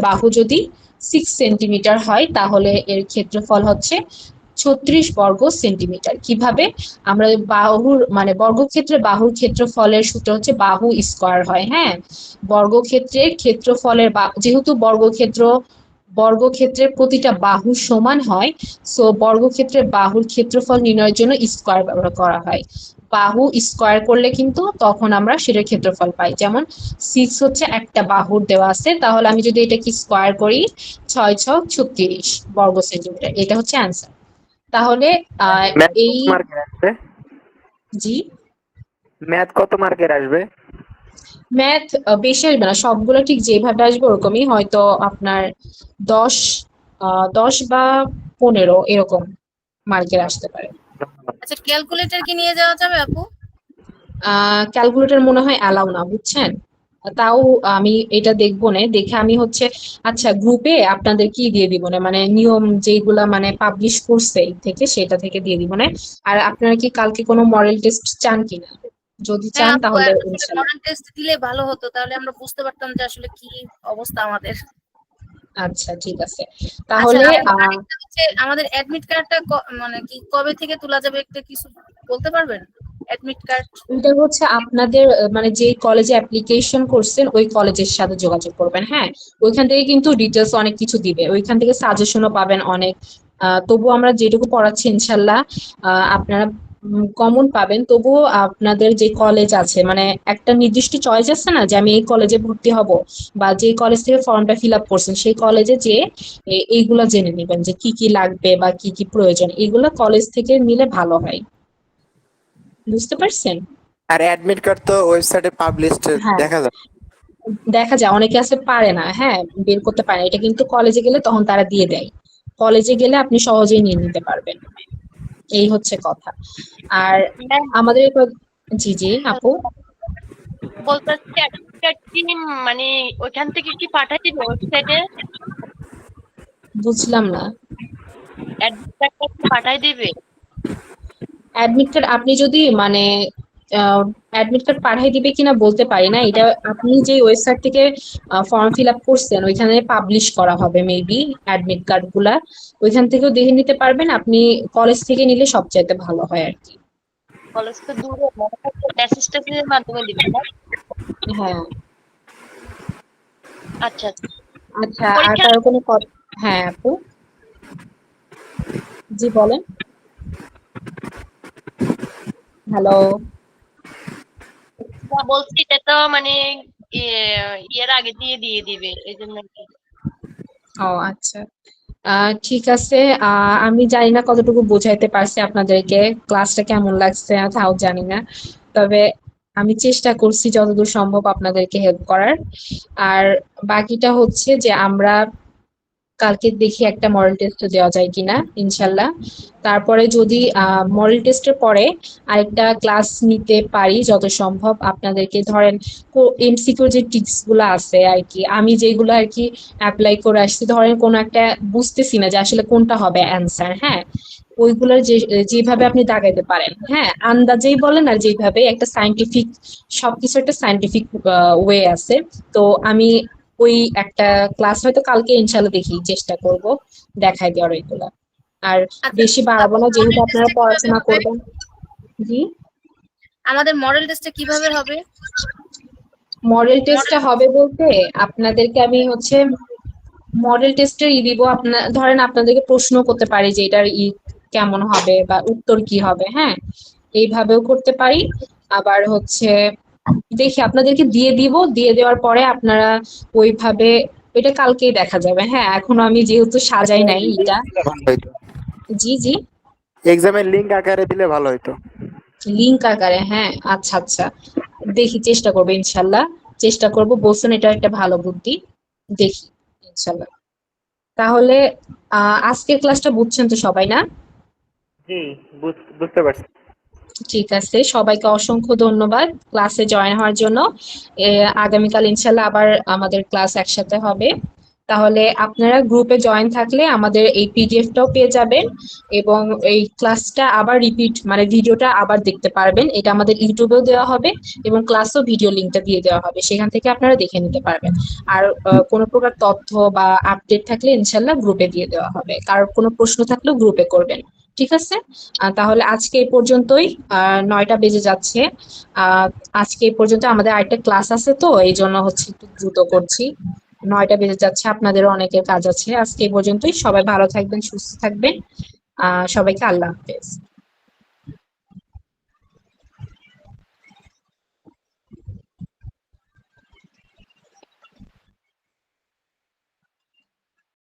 বাহু যদি 6 সেন্টিমিটার হয় তাহলে এর ক্ষেত্রফল হচ্ছে 36 বর্গ সেন্টিমিটার। কিভাবে? আমরা বর্গক্ষেত্রের বাহুর ক্ষেত্রফলের সূত্র হচ্ছে বাহু স্কয়ার হয়। হ্যাঁ, বর্গক্ষেত্রের ক্ষেত্রফলের যেহেতু বর্গক্ষেত্রের প্রতিটা বাহু সমান হয়, সো বর্গক্ষেত্রের বাহুর ক্ষেত্রফল নির্ণয়ের জন্য স্কয়ার ব্যবহার করা হয়। বাহু স্কোয়ার করলে কিন্তু তখন আমরা সেটার ক্ষেত্রফল পাই। যেমন 6 হচ্ছে একটা বাহুর দেওয়া আছে, তাহলে আমি যদি এটাকে স্কোয়ার করি 6 6 36 বর্গ সেন্টিমিটার, এটা হচ্ছে অ্যান্সার। তাহলে ম্যাথ এই কত মার্কের আসবে? জি ম্যাথ কত মার্কের আসবে? ম্যাথ বেশি আসবে না, সবগুলো ঠিক যেভাবে আসবে ওরকমই, হয়তো আপনার 10 10 বা 15 এরকম মার্কের আসতে পারে। আচ্ছা, ক্যালকুলেটর কি নিয়ে যাওয়া যাবে আপু? ক্যালকুলেটর মনে হয় অ্যালাউ না, বুঝছেন। তাও আমি এটা দেখবো না, দেখে আমি হচ্ছে আচ্ছা গ্রুপে আপনাদের কি দিয়ে দিব না, মানে নিয়ম যেগুলা মানে পাবলিশ করছে এই থেকে সেটা থেকে দিয়ে দিব না। আর আপনারা কি কালকে কোনো মডেল টেস্ট চান কিনা? যদি হ্যাঁ চান আপু, তাহলে আসলে ইনশাল্লাহ। মডেল টেস্ট দিলে ভালো হতো, তাহলে আমরা বুঝতে পারতাম যে আসলে কি অবস্থা আমাদের। আচ্ছা ঠিক আছে, আচ্ছা, তাহলে আরেকটা হচ্ছে আমাদের অ্যাডমিট কার্ডটা মানে কি কবে থেকে তোলা যাবে, একটা কিছু বলতে পারবেন? অ্যাডমিট কার্ড এটা হচ্ছে আপনাদের মানে যে কলেজে অ্যাপ্লিকেশন করছেন ওই কলেজের সাথে যোগাযোগ করবেন। হ্যাঁ, ওইখান থেকে কিন্তু ডিটেলস অনেক কিছু দিবে, ওইখান থেকে সাজেশনও পাবেন অনেক। তবুও আমরা যেটুকু পড়াচ্ছি ইনশাল্লাহ আপনারা কমন পাবেন। তবুও আপনাদের যে কলেজ আছে মানে একটা নির্দিষ্ট চয়েস আছে না, যে আমি এই কলেজে ভর্তি হব, বা যে কলেজ থেকে ফর্মটা ফিল আপ করছেন সেই কলেজে যে এইগুলা জেনে নেবেন যে কি কি লাগবে বা কি কি প্রয়োজন, এগুলা কলেজ থেকে নিলে ভালো হয়। বুঝতে পারছেন? আর অ্যাডমিট কার্ড তো ওয়েবসাইটে পাবলিশড হ্যাঁ, দেখা যায়। দেখা যায় অনেকে আছে পারে না, হ্যাঁ বের করতে পারে না। এটা কিন্তু কলেজে গেলে তখন তারা দিয়ে দেয়, কলেজে গেলে আপনি সহজেই নিয়ে নিতে পারবেন, এই হচ্ছে কথা। আর ম্যাম আমাদের জি জি আপু বলতেছি অ্যাডমিট কার্ড কি মানে ওইখান থেকে কি পাঠাই দিবে ওয়েবসাইটে? বুঝলাম না। অ্যাডমিট কার্ডটা কি পাঠাই দিবে? অ্যাডমিট কার্ড আপনি যদি মানে অ্যাডমিট কার্ড পাঠিয়ে দিবে কিনা বলতে পারি না, এটা আপনি যে ওয়েবসাইট থেকে ফর্ম ফিল আপ করছেন ওইখানে পাবলিশ করা হবে মেবি অ্যাডমিট কার্ড গুলা, ওইখান থেকেও দেখে নিতে পারবেন। আপনি কলেজ থেকে নিলে সবচাইতে ভালো হয় আর কি। কলেজ তো দূরে, মনে হয় মেসেজ টেসেজের মাধ্যমে দিবে না? হ্যাঁ আচ্ছা আচ্ছা, আর পরীক্ষা কারো কোনো কথা? হ্যাঁ আপু জি বলেন। হ্যালো। বলছি এটা তো মানে ইয়ের আগে দিয়ে দিবে এই জন্য আর কি। ও আচ্ছা, ঠিক আছে। আমি জানি না কতটুকু বোঝাইতে পারছি আপনাদেরকে, ক্লাসটা কেমন লাগছে তাও জানি না, তবে আমি চেষ্টা করছি যতদূর সম্ভব আপনাদেরকে হেল্প করার। আর বাকিটা হচ্ছে যে আমরা কালকে দেখি একটা মডেল টেস্ট দেওয়া যায় কিনা ইনশাল্লাহ। তারপরে যদি মডেল টেস্টের পরে আরেকটা ক্লাস নিতে পারি যত সম্ভব আপনাদেরকে, ধরেন এমসিকিউ যে টিপস গুলো আছে আর কি, আমি যেগুলো আর কি অ্যাপ্লাই করে আসছি, ধরেন কোনো একটা বুঝতেছি না যে আসলে কোনটা হবে অ্যান্সার, হ্যাঁ ওইগুলোর যেভাবে আপনি দাগাইতে পারেন, হ্যাঁ আন্দাজেই বলেন আর যেভাবে একটা সাইন্টিফিক, সবকিছু একটা সাইন্টিফিক ওয়ে আছে। তো আমি ওই একটা ক্লাস হয়তো কালকে ইনশাল্লাহ দেখি চেষ্টা করব দেখাই দেওয়ার এগুলা। আর আচ্ছা, বেশি বাড়াবো না, যেহেতু মডেল আপনারা টেস্টটা কিভাবে পড়াশোনা হবে? করবেন। জি, আমাদের মডেল টেস্টটা কিভাবে হবে? মডেল টেস্টটা হবে বলতে আপনাদেরকে আমি হচ্ছে মডেল টেস্টের দিব, আপনার ধরেন আপনাদেরকে প্রশ্ন করতে পারি যে এটার কেমন হবে বা উত্তর কি হবে, হ্যাঁ এইভাবেও করতে পারি। আবার হচ্ছে দেখি আপনাদেরকে দিয়ে দিব, দিয়ে দেওয়ার পরে আপনারা ওইভাবে, ওইটা কালকেই দেখা যাবে। হ্যাঁ এখনো আমি যেহেতু সাজাই নাই এটা। ভালো হইতো, জি জি, এক্সামের লিংক আকারে দিলে ভালো হইতো। লিঙ্ক আকারে, হ্যাঁ আচ্ছা আচ্ছা, দেখি চেষ্টা করবো ইনশাল্লাহ, চেষ্টা করব। বলছেন এটা একটা ভালো বুদ্ধি, দেখি ইনশাল্লাহ। তাহলে আজকের ক্লাসটা বুঝছেন তো সবাই না? জি, বুঝতে পারছি। ঠিক আছে, সবাইকে অসংখ্য ধন্যবাদ ক্লাসে জয়েন হওয়ার জন্য। আগামীকাল ইনশাল্লাহ আবার আমাদের ক্লাস একসাথে হবে। তাহলে আপনারা গ্রুপে জয়েন থাকলে আমাদের এই পিডিএফটাও পেয়ে যাবেন, এবং এই ক্লাসটা আবার রিপিট মানে ভিডিওটা আবার দেখতে পারবেন। এটা আমাদের ইউটিউবেও দেওয়া হবে এবং ক্লাসও ভিডিও লিঙ্কটা দিয়ে দেওয়া হবে, সেখান থেকে আপনারা দেখে নিতে পারবেন। আর কোনো প্রকার তথ্য বা আপডেট থাকলে ইনশাল্লাহ গ্রুপে দিয়ে দেওয়া হবে, কারোর কোনো প্রশ্ন থাকলেও গ্রুপে করবেন। ঠিক আছে, তাহলে আজকে এই পর্যন্তই। 9টা বেজে যাচ্ছে। আজকে এই পর্যন্ত, আমাদের আরেকটা ক্লাস আছে তো এই জন্য হচ্ছে একটু দ্রুত করছি। 9টা বেজে যাচ্ছে, আপনাদেরও অনেকের কাজ আছে। আজকে এই পর্যন্তই, সবাই ভালো থাকবেন, সুস্থ থাকবেন। সবাইকে আল্লাহ হাফেজ।